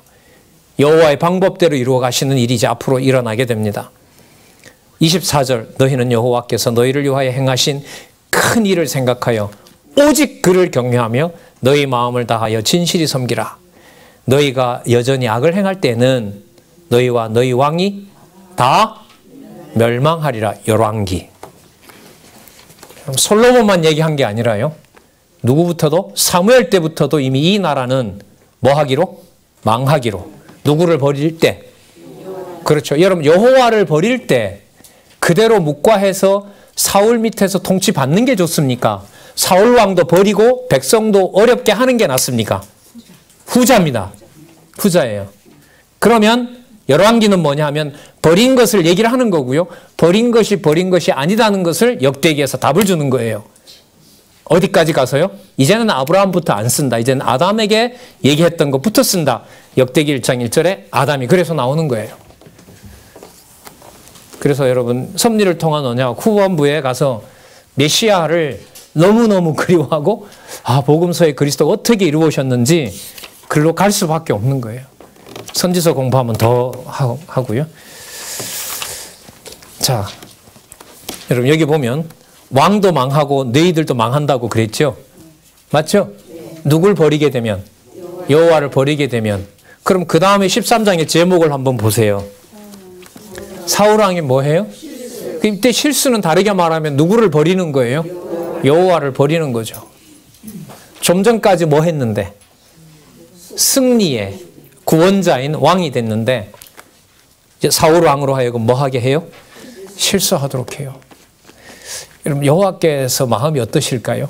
여호와의 방법대로 이루어 가시는 일이 이제 앞으로 일어나게 됩니다. 24절 너희는 여호와께서 너희를 위하여 행하신 큰 일을 생각하여 오직 그를 경외하며 너희 마음을 다하여 진실히 섬기라. 너희가 여전히 악을 행할 때는 너희와 너희 왕이 다 멸망하리라. 열왕기. 솔로몬만 얘기한 게 아니라요. 누구부터도 사무엘 때부터도 이미 이 나라는 뭐 하기로? 망하기로. 누구를 버릴 때? 그렇죠. 여러분 여호와를 버릴 때 그대로 묵과해서 사울 밑에서 통치 받는 게 좋습니까? 사울 왕도 버리고 백성도 어렵게 하는 게 낫습니까? 후자입니다. 후자예요. 그러면 열왕기는 뭐냐 하면 버린 것을 얘기를 하는 거고요. 버린 것이 아니다는 것을 역대기에서 답을 주는 거예요. 어디까지 가서요? 이제는 아브라함부터 안 쓴다. 이제는 아담에게 얘기했던 것부터 쓴다. 역대기 1장 1절에 아담이 그래서 나오는 거예요. 그래서 여러분 섭리를 통한 언약 후반부에 가서 메시아를 너무너무 그리워하고 복음서의 그리스도가 어떻게 이루어졌는지 글로 갈 수밖에 없는 거예요. 선지서 공부하면 더 하고요. 자, 여러분 여기 보면 왕도 망하고 너희들도 망한다고 그랬죠? 맞죠? 누굴 버리게 되면? 여호와를 버리게 되면. 그럼 그 다음에 13장의 제목을 한번 보세요. 사울왕이 뭐해요? 이때 실수는 다르게 말하면 누구를 버리는 거예요? 여호와를 버리는 거죠. 좀 전까지 뭐 했는데? 승리의 구원자인 왕이 됐는데 이제 사울왕으로 하여금 뭐 하게 해요? 실수하도록 해요. 여러분 여호와께서 마음이 어떠실까요?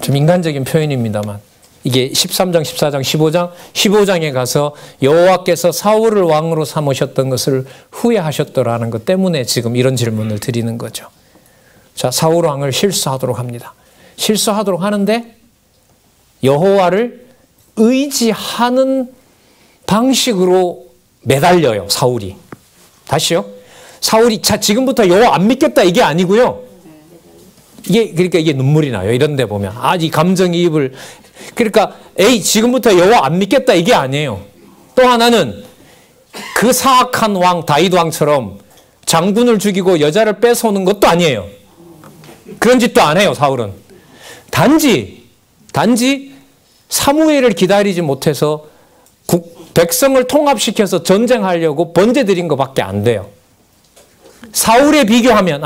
좀 인간적인 표현입니다만 이게 13장, 14장, 15장에 가서 여호와께서 사울을 왕으로 삼으셨던 것을 후회하셨더라는 것 때문에 지금 이런 질문을 드리는 거죠. 자, 사울 왕을 실수하도록 합니다. 실수하도록 하는데 여호와를 의지하는 방식으로 매달려요, 사울이. 다시요. 사울이 지금부터 여호와 안 믿겠다 이게 아니고요. 그러니까 이게 눈물이 나요. 이런 데 보면. 이 감정이입을. 그러니까 지금부터 여호와 안 믿겠다 이게 아니에요. 또 하나는 그 사악한 왕 다윗 왕처럼 장군을 죽이고 여자를 뺏어오는 것도 아니에요. 그런 짓도 안 해요, 사울은. 단지 사무엘을 기다리지 못해서 백성을 통합시켜서 전쟁하려고 번제 드린 것밖에 안 돼요. 사울에 비교하면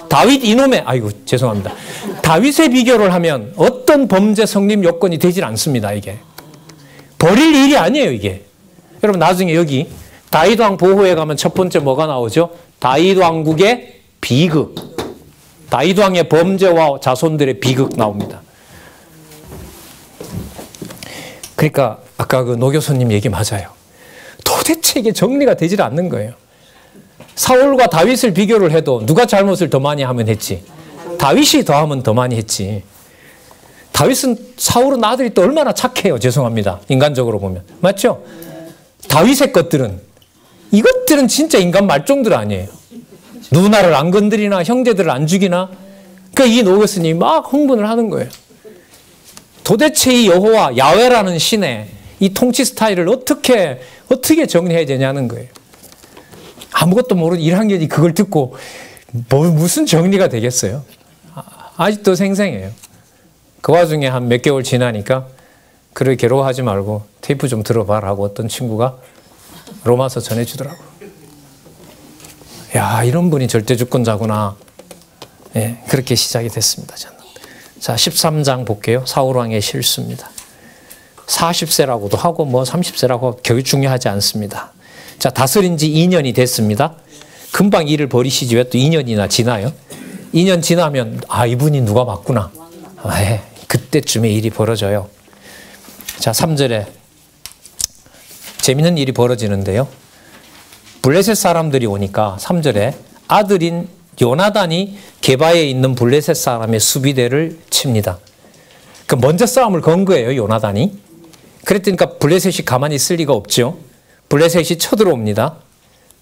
다윗 이놈의 죄송합니다. 다윗에 비교를 하면 어떤 범죄 성립 요건이 되질 않습니다. 이게 버릴 일이 아니에요. 이게 여러분 나중에 여기 다윗 왕 보호에 가면 첫 번째 뭐가 나오죠? 다윗 왕국의 비극, 다윗 왕의 범죄와 자손들의 비극 나옵니다. 그러니까 아까 그 노 교수님 얘기 맞아요. 도대체 이게 정리가 되질 않는 거예요. 사울과 다윗을 비교를 해도 누가 잘못을 더 많이 하면 했지? 다윗이 더 하면 더 많이 했지. 사울은 아들이 또 얼마나 착해요. 죄송합니다. 인간적으로 보면. 맞죠? 다윗의 이것들은 진짜 인간 말종들 아니에요. 누나를 안 건드리나 형제들을 안 죽이나. 그러니까 이 노 교수님이 막 흥분을 하는 거예요. 도대체 이 여호와 야훼라는 신의 이 통치 스타일을 어떻게 정리해야 되냐는 거예요. 아무것도 모르는 1학년이 그걸 듣고 무슨 정리가 되겠어요? 아직도 생생해요. 그 와중에 한 몇 개월 지나니까 그를 괴로워하지 말고 테이프 좀 들어봐라고 어떤 친구가 로마서 전해주더라고요. 야, 이런 분이 절대주권자구나. 그렇게 시작이 됐습니다. 저는. 자, 13장 볼게요. 사울왕의 실수입니다. 40세라고도 하고 30세라고 거의 중요하지 않습니다. 자, 다스린 지 2년이 됐습니다. 금방 일을 버리시지 왜 또 2년이나 지나요? 2년 지나면 이분이 누가 맞구나. 그때쯤에 일이 벌어져요. 자, 3절에 재밌는 일이 벌어지는데요. 블레셋 사람들이 오니까 3절에 아들인 요나단이 게바에 있는 블레셋 사람의 수비대를 칩니다. 그 먼저 싸움을 건 거예요, 요나단이. 그랬더니까 블레셋이 가만히 있을 리가 없죠. 블레셋이 쳐들어옵니다.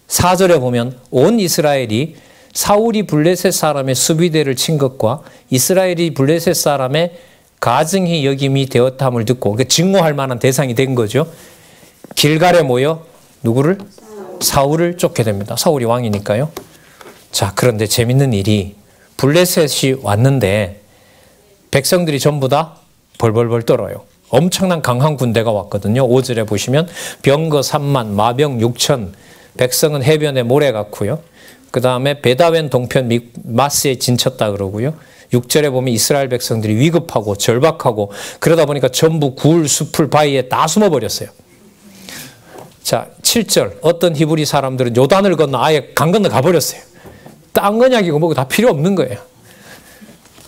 4절에 보면 온 이스라엘이 사울이 블레셋 사람의 수비대를 친 것과 이스라엘이 블레셋 사람의 가증히 여김이 되었함을 듣고 증오할 만한 대상이 된 거죠. 길갈에 모여 누구를? 사울을 쫓게 됩니다. 사울이 왕이니까요. 자, 그런데 재밌는 일이 블레셋이 왔는데 백성들이 전부 다 벌벌벌 떨어요. 엄청난 강한 군대가 왔거든요. 5절에 보시면 병거 3만, 마병 6천, 백성은 해변에 모래 같고요. 그 다음에 베다웬 동편 마스에 진쳤다 그러고요. 6절에 보면 이스라엘 백성들이 위급하고 절박하고 그러다 보니까 전부 굴, 숲을, 바위에 다 숨어버렸어요. 자, 7절 어떤 히브리 사람들은 요단을 건너 아예 강 건너 가버렸어요. 땅 언약이고 뭐고 다 필요 없는 거예요.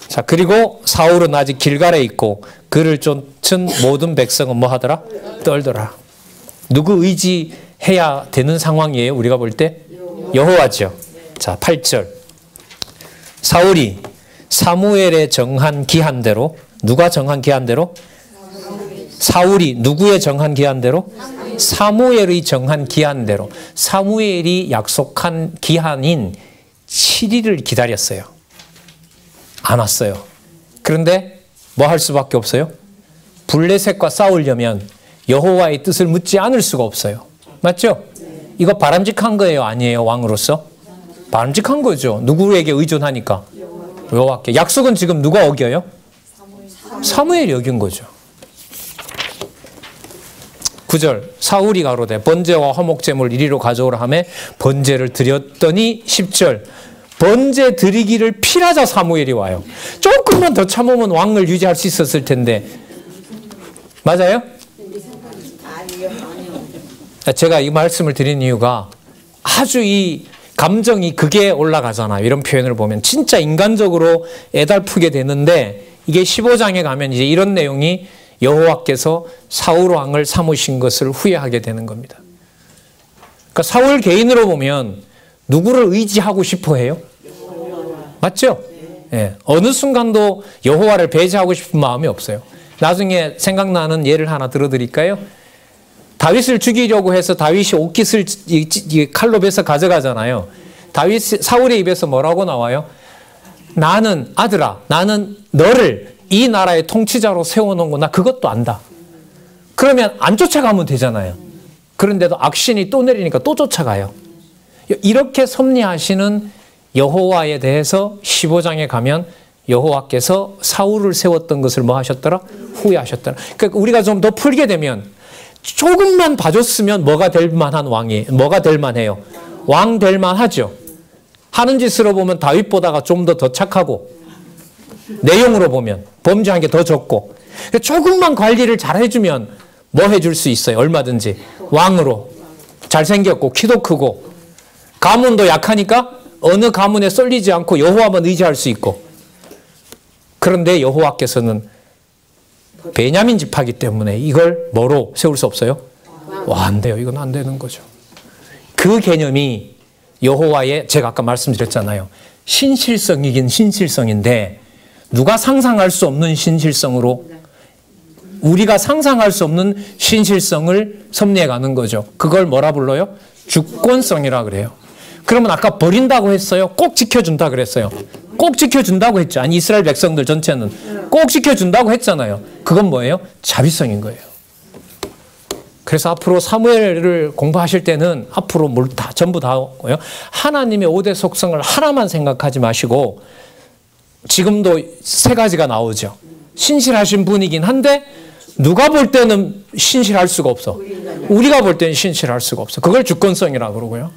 자, 그리고 사울은 아직 길갈에 있고 그를 쫓은 모든 백성은 뭐 하더라? 떨더라. 누구 의지해야 되는 상황이에요? 우리가 볼 때? 여호와죠. 자, 8절. 사울이 사무엘의 정한 기한대로, 누가 정한 기한대로? 사울이 누구의 정한 기한대로? 사무엘의 정한 기한대로. 사무엘이 약속한 기한인 7일을 기다렸어요. 안 왔어요. 그런데 뭐 할 수밖에 없어요? 블레셋과 싸우려면 여호와의 뜻을 묻지 않을 수가 없어요. 맞죠? 이거 바람직한 거예요? 아니에요? 왕으로서? 바람직한 거죠. 누구에게 의존하니까? 여호와께. 약속은 지금 누가 어겨요? 사무엘이 어긴 거죠. 9절. 사울이 가로되 번제와 화목제물 이리로 가져오라 하매 번제를 드렸더니 10절. 번제 드리기를 피하자 사무엘이 와요. 조금만 더 참으면 왕을 유지할 수 있었을 텐데. 맞아요? 제가 이 말씀을 드린 이유가 아주 이 감정이 극에 올라가잖아요. 이런 표현을 보면 진짜 인간적으로 애달프게 되는데, 이게 15장에 가면 이제 이런 내용이 여호와께서 사울 왕을 삼으신 것을 후회하게 되는 겁니다. 그러니까 사울 개인으로 보면 누구를 의지하고 싶어 해요? 맞죠? 예. 어느 순간도 여호와를 배제하고 싶은 마음이 없어요. 나중에 생각나는 예를 하나 들어드릴까요? 다윗을 죽이려고 해서 다윗이 옷깃을 칼로 베서 가져가잖아요. 사울의 입에서 뭐라고 나와요? 나는 아들아, 나는 너를 이 나라의 통치자로 세워놓은 거 나 그것도 안다. 그러면 안 쫓아가면 되잖아요. 그런데도 악신이 또 내리니까 또 쫓아가요. 이렇게 섭리하시는 여호와에 대해서 15장에 가면 여호와께서 사울을 세웠던 것을 뭐 하셨더라? 후회하셨더라. 그러니까 우리가 좀 더 풀게 되면 조금만 봐줬으면 뭐가 될 만한 왕이, 뭐가 될 만해요? 왕 될 만하죠. 하는 짓으로 보면 다윗보다가 좀 더 착하고, 내용으로 보면 범죄한 게 더 적고, 조금만 관리를 잘 해주면 뭐 해줄 수 있어요? 얼마든지. 왕으로. 잘생겼고 키도 크고 가문도 약하니까 어느 가문에 쏠리지 않고 여호와만 의지할 수 있고. 그런데 여호와께서는 베냐민 지파기 때문에 이걸 뭐로 세울 수 없어요? 와, 안 돼요. 이건 안 되는 거죠. 그 개념이 여호와의, 제가 아까 말씀드렸잖아요. 신실성이긴 신실성인데 누가 상상할 수 없는 신실성으로, 우리가 상상할 수 없는 신실성을 섭리해 가는 거죠. 그걸 뭐라 불러요? 주권성이라 그래요. 그러면 아까 버린다고 했어요? 꼭 지켜준다 그랬어요. 꼭 지켜준다고 했죠. 아니, 이스라엘 백성들 전체는 꼭 지켜준다고 했잖아요. 그건 뭐예요? 자비성인 거예요. 그래서 앞으로 사무엘을 공부하실 때는 앞으로 뭘 다 전부 다고요. 하나님의 5대 속성을 하나만 생각하지 마시고, 지금도 3가지가 나오죠. 신실하신 분이긴 한데 누가 볼 때는 신실할 수가 없어. 우리가 볼 때는 신실할 수가 없어. 그걸 주권성이라고 그러고요.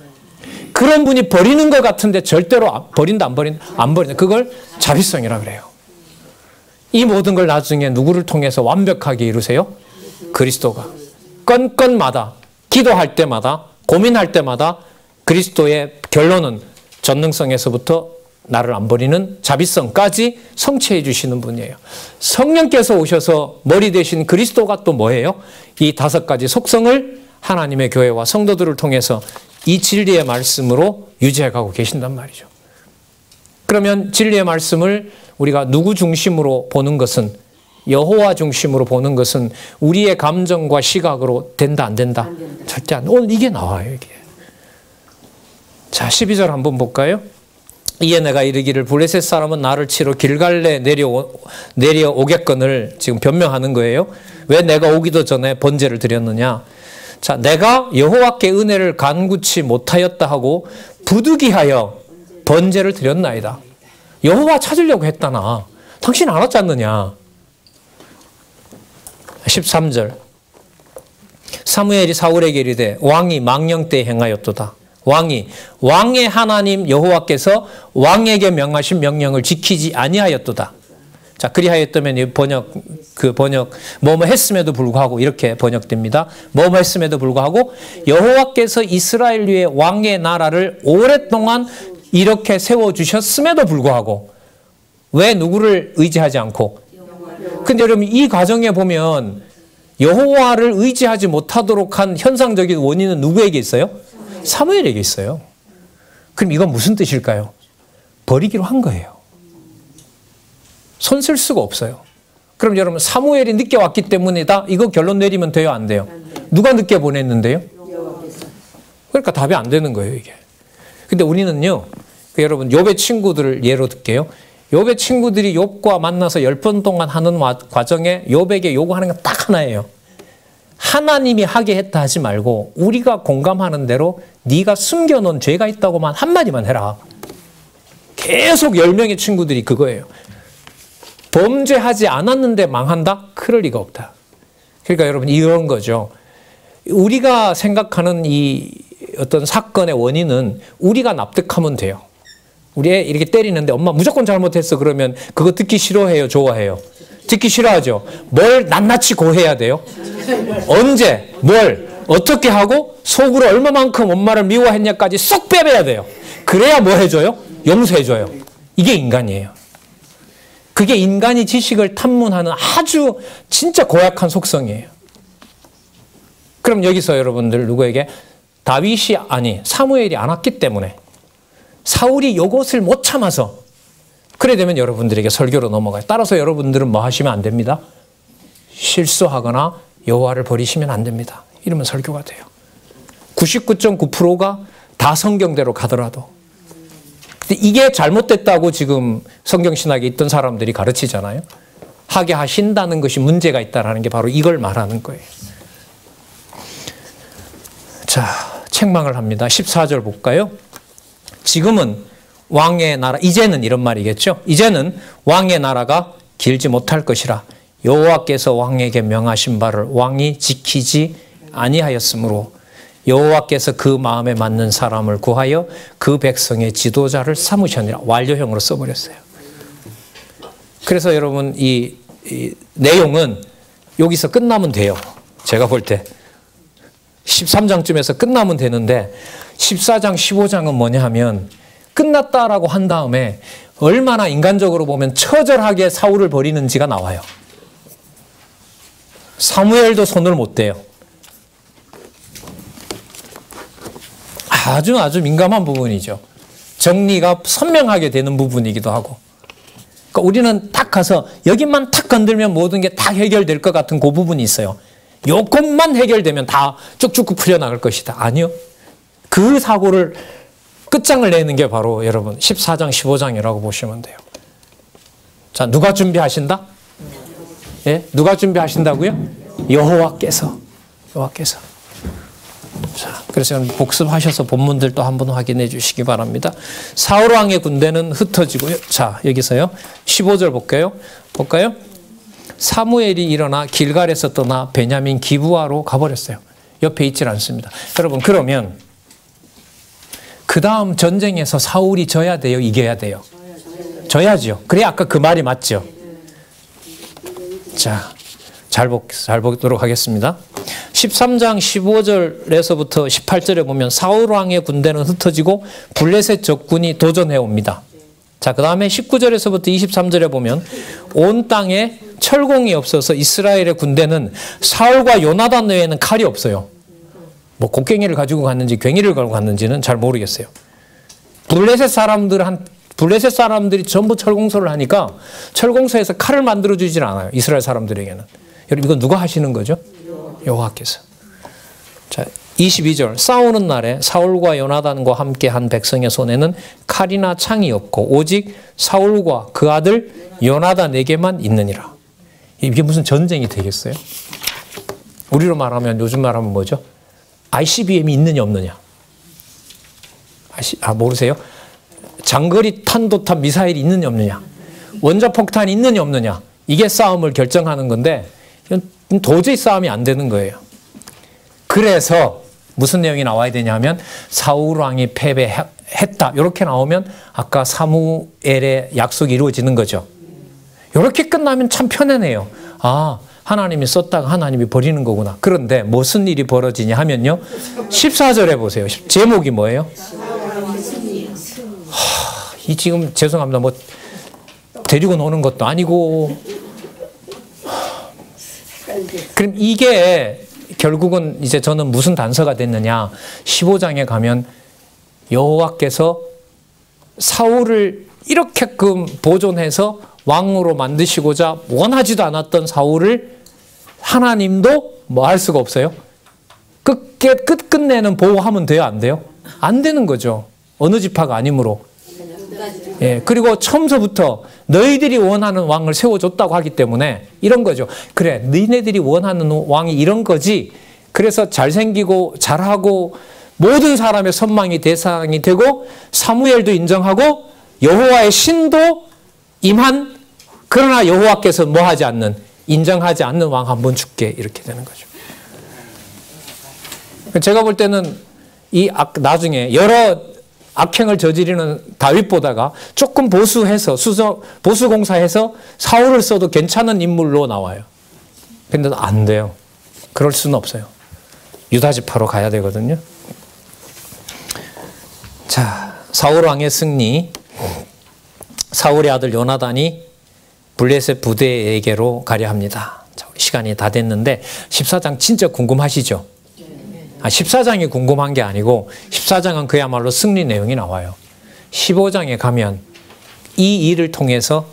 그런 분이 버리는 것 같은데 절대로 버린다, 안 버린다. 그걸 자비성이라 그래요. 이 모든 걸 나중에 누구를 통해서 완벽하게 이루세요? 그리스도가. 건건마다, 기도할 때마다, 고민할 때마다 그리스도의 결론은 전능성에서부터 나를 안 버리는 자비성까지 성취해 주시는 분이에요. 성령께서 오셔서 머리 대신 그리스도가 또 뭐예요? 이 5가지 속성을 하나님의 교회와 성도들을 통해서 이 진리의 말씀으로 유지해 가고 계신단 말이죠. 그러면 진리의 말씀을 우리가 누구 중심으로 보는 것은, 여호와 중심으로 보는 것은 우리의 감정과 시각으로 된다, 안 된다? 절대 안. 오늘 이게 나와요, 이게. 자, 12절 한번 볼까요? 이에 내가 이르기를 블레셋 사람은 나를 치러 길갈래 내려오겠거늘, 지금 변명하는 거예요. 왜 내가 오기도 전에 번제를 드렸느냐? 자, 내가 여호와께 은혜를 간구치 못하였다 하고 부득이하여 번제를 드렸나이다. 여호와 찾으려고 했다나. 당신 안 왔지 않느냐? 13절. 사무엘이 사울에게 이르되 왕이 망령 때 행하였도다. 왕의 하나님 여호와께서 왕에게 명하신 명령을 지키지 아니하였도다. 자, 그리하였다면 이 번역 뭐뭐 했음에도 불구하고 이렇게 번역됩니다. 뭐뭐 했음에도 불구하고 여호와께서 이스라엘 위에 왕의 나라를 오랫동안 이렇게 세워주셨음에도 불구하고 왜 누구를 의지하지 않고? 근데 여러분 이 과정에 보면 여호와를 의지하지 못하도록 한 현상적인 원인은 누구에게 있어요? 사무엘에게 있어요. 그럼 이건 무슨 뜻일까요? 버리기로 한 거예요. 손 쓸 수가 없어요. 그럼 여러분 사무엘이 늦게 왔기 때문이다. 이거 결론 내리면 돼요? 안 돼요? 누가 늦게 보냈는데요? 그러니까 답이 안 되는 거예요, 이게. 근데 우리는요, 여러분 욥의 친구들을 예로 들게요. 욥의 친구들이 욥과 만나서 10번 동안 하는 과정에 욥에게 요구하는 건 딱 하나예요. 하나님이 하게 했다 하지 말고 우리가 공감하는 대로 네가 숨겨놓은 죄가 있다고만 한마디만 해라. 계속 10명의 친구들이 그거예요. 범죄하지 않았는데 망한다? 그럴 리가 없다. 그러니까 여러분 이런 거죠. 우리가 생각하는 이 어떤 사건의 원인은 우리가 납득하면 돼요. 우리 애 이렇게 때리는데 엄마 무조건 잘못했어 그러면 그거 듣기 싫어해요? 좋아해요? 듣기 싫어하죠. 뭘 낱낱이 고해야 돼요? 언제? 뭘? 어떻게 하고? 속으로 얼마만큼 엄마를 미워했냐까지 쏙 빼내야 돼요. 그래야 뭐 해줘요? 용서해줘요. 이게 인간이에요. 그게 인간이 지식을 탐문하는 아주 진짜 고약한 속성이에요. 그럼 여기서 여러분들 누구에게? 다윗이 아니 사무엘이 안 왔기 때문에 사울이 요것을 못 참아서 그래 되면 여러분들에게 설교로 넘어가요. 따라서 여러분들은 뭐 하시면 안 됩니다. 실수하거나 여호와를 버리시면 안 됩니다. 이러면 설교가 돼요. 99.9%가 다 성경대로 가더라도 근데 이게 잘못됐다고 지금 성경신학에 있던 사람들이 가르치잖아요. 하게 하신다는 것이 문제가 있다는 게 바로 이걸 말하는 거예요. 자, 책망을 합니다. 14절 볼까요? 지금은 왕의 나라, 이제는 이런 말이겠죠. 이제는 왕의 나라가 길지 못할 것이라 여호와께서 왕에게 명하신 바를 왕이 지키지 아니하였으므로 여호와께서 그 마음에 맞는 사람을 구하여 그 백성의 지도자를 삼으셨느니라. 완료형으로 써버렸어요. 그래서 여러분 이 내용은 여기서 끝나면 돼요. 제가 볼 때 13장쯤에서 끝나면 되는데 14장 15장은 뭐냐 하면 끝났다라고 한 다음에 얼마나 인간적으로 보면 처절하게 사울을 버리는지가 나와요. 사무엘도 손을 못 대요. 아주 민감한 부분이죠. 정리가 선명하게 되는 부분이기도 하고. 그러니까 우리는 딱 가서 여기만 탁 건들면 모든 게 다 해결될 것 같은 그 부분이 있어요. 요것만 해결되면 다 쭉쭉 풀려나갈 것이다. 아니요. 그 사고를 끝장을 내는 게 바로 여러분 14장 15장이라고 보시면 돼요. 자, 누가 준비하신다? 예? 누가 준비하신다고요? 여호와께서. 자, 그래서 복습하셔서 본문들 또 한번 확인해 주시기 바랍니다. 사울 왕의 군대는 흩어지고요. 자, 여기서요. 15절 볼까요? 사무엘이 일어나 길갈에서 떠나 베냐민 기브아로 가버렸어요. 옆에 있질 않습니다. 여러분 그러면 그 다음 전쟁에서 사울이 져야 돼요? 이겨야 돼요? 져야죠. 그래 아까 그 말이 맞죠? 자, 잘 보도록 하겠습니다. 13장 15절에서부터 18절에 보면 사울 왕의 군대는 흩어지고 블레셋 적군이 도전해 옵니다. 자, 그 다음에 19절에서부터 23절에 보면 온 땅에 철공이 없어서 이스라엘의 군대는 사울과 요나단 외에는 칼이 없어요. 뭐 곡괭이를 가지고 갔는지 괭이를 가지고 갔는지는 잘 모르겠어요. 블레셋 사람들이 전부 철공소를 하니까 철공소에서 칼을 만들어주질 않아요. 이스라엘 사람들에게는. 여러분 이건 누가 하시는 거죠? 여호와께서. 자, 22절 싸우는 날에 사울과 요나단과 함께 한 백성의 손에는 칼이나 창이 없고 오직 사울과 그 아들 요나단에게만 있느니라. 이게 무슨 전쟁이 되겠어요? 우리로 말하면 요즘 말하면 뭐죠? ICBM이 있느냐 없느냐. 모르세요? 장거리 탄도탄 미사일이 있느냐 없느냐. 원자폭탄이 있느냐 없느냐. 이게 싸움을 결정하는 건데 이건 도저히 싸움이 안 되는 거예요. 그래서 무슨 내용이 나와야 되냐 하면 사울 왕이 패배했다. 이렇게 나오면 아까 사무엘의 약속이 이루어지는 거죠. 이렇게 끝나면 참 편안해요. 아, 하나님이 썼다가 하나님이 버리는 거구나. 그런데 무슨 일이 벌어지냐 하면요. 14절에 보세요. 제목이 뭐예요? 이 지금 죄송합니다. 뭐 데리고 노는 것도 아니고. 그럼 이게 결국은 이제 저는 무슨 단서가 됐느냐. 15장에 가면 여호와께서 사울을 이렇게끔 보존해서 왕으로 만드시고자 원하지도 않았던 사울을 하나님도 뭐 할 수가 없어요. 끝내는 보호하면 돼요, 안 돼요? 안 되는 거죠. 어느 지파가 아니므로. 예, 그리고 처음서부터 너희들이 원하는 왕을 세워줬다고 하기 때문에 이런 거죠. 그래, 너희네들이 원하는 왕이 이런 거지. 그래서 잘생기고 잘하고 모든 사람의 선망이 대상이 되고 사무엘도 인정하고 여호와의 신도 임한, 그러나 여호와께서 뭐 하지 않는, 인정하지 않는 왕 한 번 줄게, 이렇게 되는 거죠. 제가 볼 때는 나중에 여러 악행을 저지르는 다윗보다가 조금 보수해서 보수공사해서 사울을 써도 괜찮은 인물로 나와요. 근데 안 돼요. 그럴 수는 없어요. 유다 지파로 가야 되거든요. 자, 사울 왕의 승리. 사울의 아들 요나단이 블레셋 부대에게로 가려 합니다. 자, 시간이 다 됐는데 14장 진짜 궁금하시죠? 14장이 궁금한 게 아니고 14장은 그야말로 승리 내용이 나와요. 15장에 가면 이 일을 통해서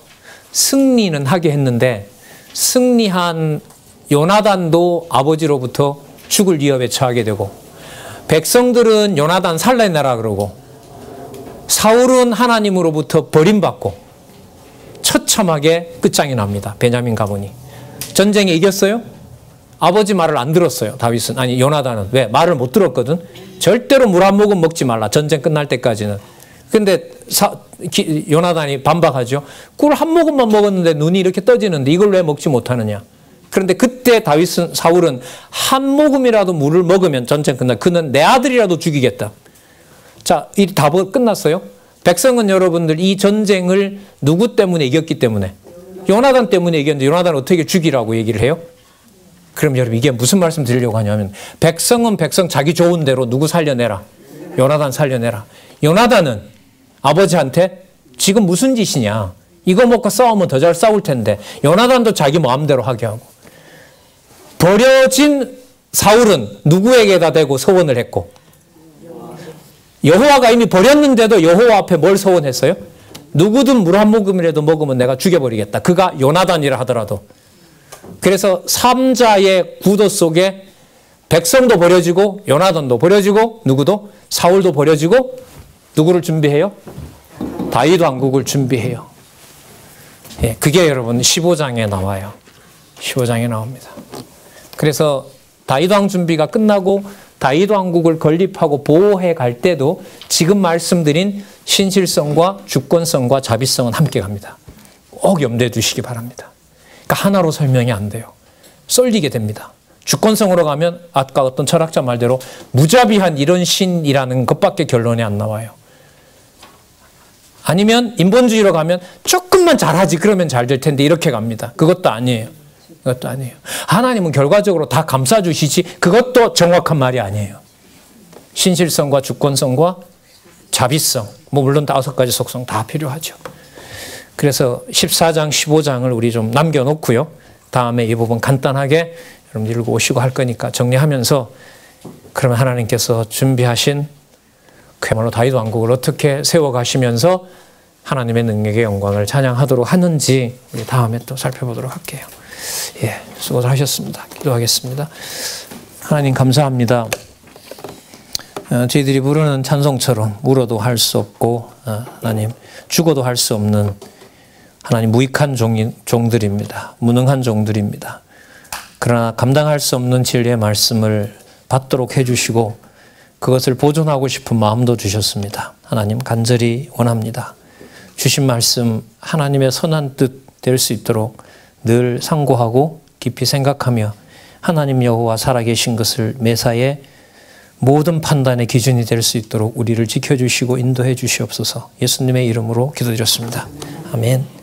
승리는 하게 했는데 승리한 요나단도 아버지로부터 죽을 위협에 처하게 되고 백성들은 요나단 살려내라 그러고 사울은 하나님으로부터 버림받고 처참하게 끝장이 납니다. 베냐민 가문이. 전쟁에 이겼어요? 아버지 말을 안 들었어요. 다윗은. 아니, 요나단은. 왜? 말을 못 들었거든. 절대로 물 한 모금 먹지 말라. 전쟁 끝날 때까지는. 근데 요나단이 반박하죠. 꿀 한 모금만 먹었는데 눈이 이렇게 떠지는데 이걸 왜 먹지 못하느냐. 그런데 그때 사울은 한 모금이라도 물을 먹으면 전쟁 끝나. 그는 내 아들이라도 죽이겠다. 자, 이 다 끝났어요. 백성은 여러분들 이 전쟁을 누구 때문에 이겼기 때문에? 요나단 때문에 이겼는데 요나단 어떻게 죽이라고 얘기를 해요? 그럼 여러분 이게 무슨 말씀 드리려고 하냐면 백성은 백성 자기 좋은 대로 누구 살려내라. 요나단 살려내라. 요나단은 아버지한테 지금 무슨 짓이냐. 이거 먹고 싸우면 더 잘 싸울 텐데. 요나단도 자기 마음대로 하게 하고. 버려진 사울은 누구에게다 대고 서원을 했고. 여호와가 이미 버렸는데도 여호와 앞에 뭘 서원했어요? 누구든 물 한 모금이라도 먹으면 내가 죽여버리겠다. 그가 요나단이라 하더라도. 그래서 삼자의 구도 속에 백성도 버려지고 요나단도 버려지고 누구도? 사울도 버려지고 누구를 준비해요? 다윗 왕국을 준비해요. 예, 그게 여러분 15장에 나와요. 15장에 나옵니다. 그래서 다윗 왕 준비가 끝나고 다윗 왕국을 건립하고 보호해 갈 때도 지금 말씀드린 신실성과 주권성과 자비성은 함께 갑니다. 꼭 염두에 두시기 바랍니다. 그러니까 하나로 설명이 안 돼요. 쏠리게 됩니다. 주권성으로 가면 아까 어떤 철학자 말대로 무자비한 이런 신이라는 것밖에 결론이 안 나와요. 아니면 인본주의로 가면 조금만 잘하지 그러면 잘 될 텐데 이렇게 갑니다. 그것도 아니에요. 그것도 아니에요. 하나님은 결과적으로 다 감싸주시지 그것도 정확한 말이 아니에요. 신실성과 주권성과 자비성, 뭐 물론 5가지 속성 다 필요하죠. 그래서 14장, 15장을 우리 좀 남겨놓고요. 다음에 이 부분 간단하게 여러분 읽고 오시고 할 거니까 정리하면서 그러면 하나님께서 준비하신 그야말로 다윗 왕국을 어떻게 세워가시면서 하나님의 능력의 영광을 찬양하도록 하는지 우리 다음에 또 살펴보도록 할게요. 예, 수고들 하셨습니다. 기도하겠습니다. 하나님 감사합니다. 저희들이 부르는 찬송처럼 울어도 할 수 없고 하나님 죽어도 할 수 없는 하나님 무익한 종들입니다. 무능한 종들입니다. 그러나 감당할 수 없는 진리의 말씀을 받도록 해주시고 그것을 보존하고 싶은 마음도 주셨습니다. 하나님 간절히 원합니다. 주신 말씀 하나님의 선한 뜻 될 수 있도록 늘 상고하고 깊이 생각하며 하나님 여호와 살아계신 것을 매사에 모든 판단의 기준이 될 수 있도록 우리를 지켜주시고 인도해 주시옵소서. 예수님의 이름으로 기도드렸습니다. 아멘.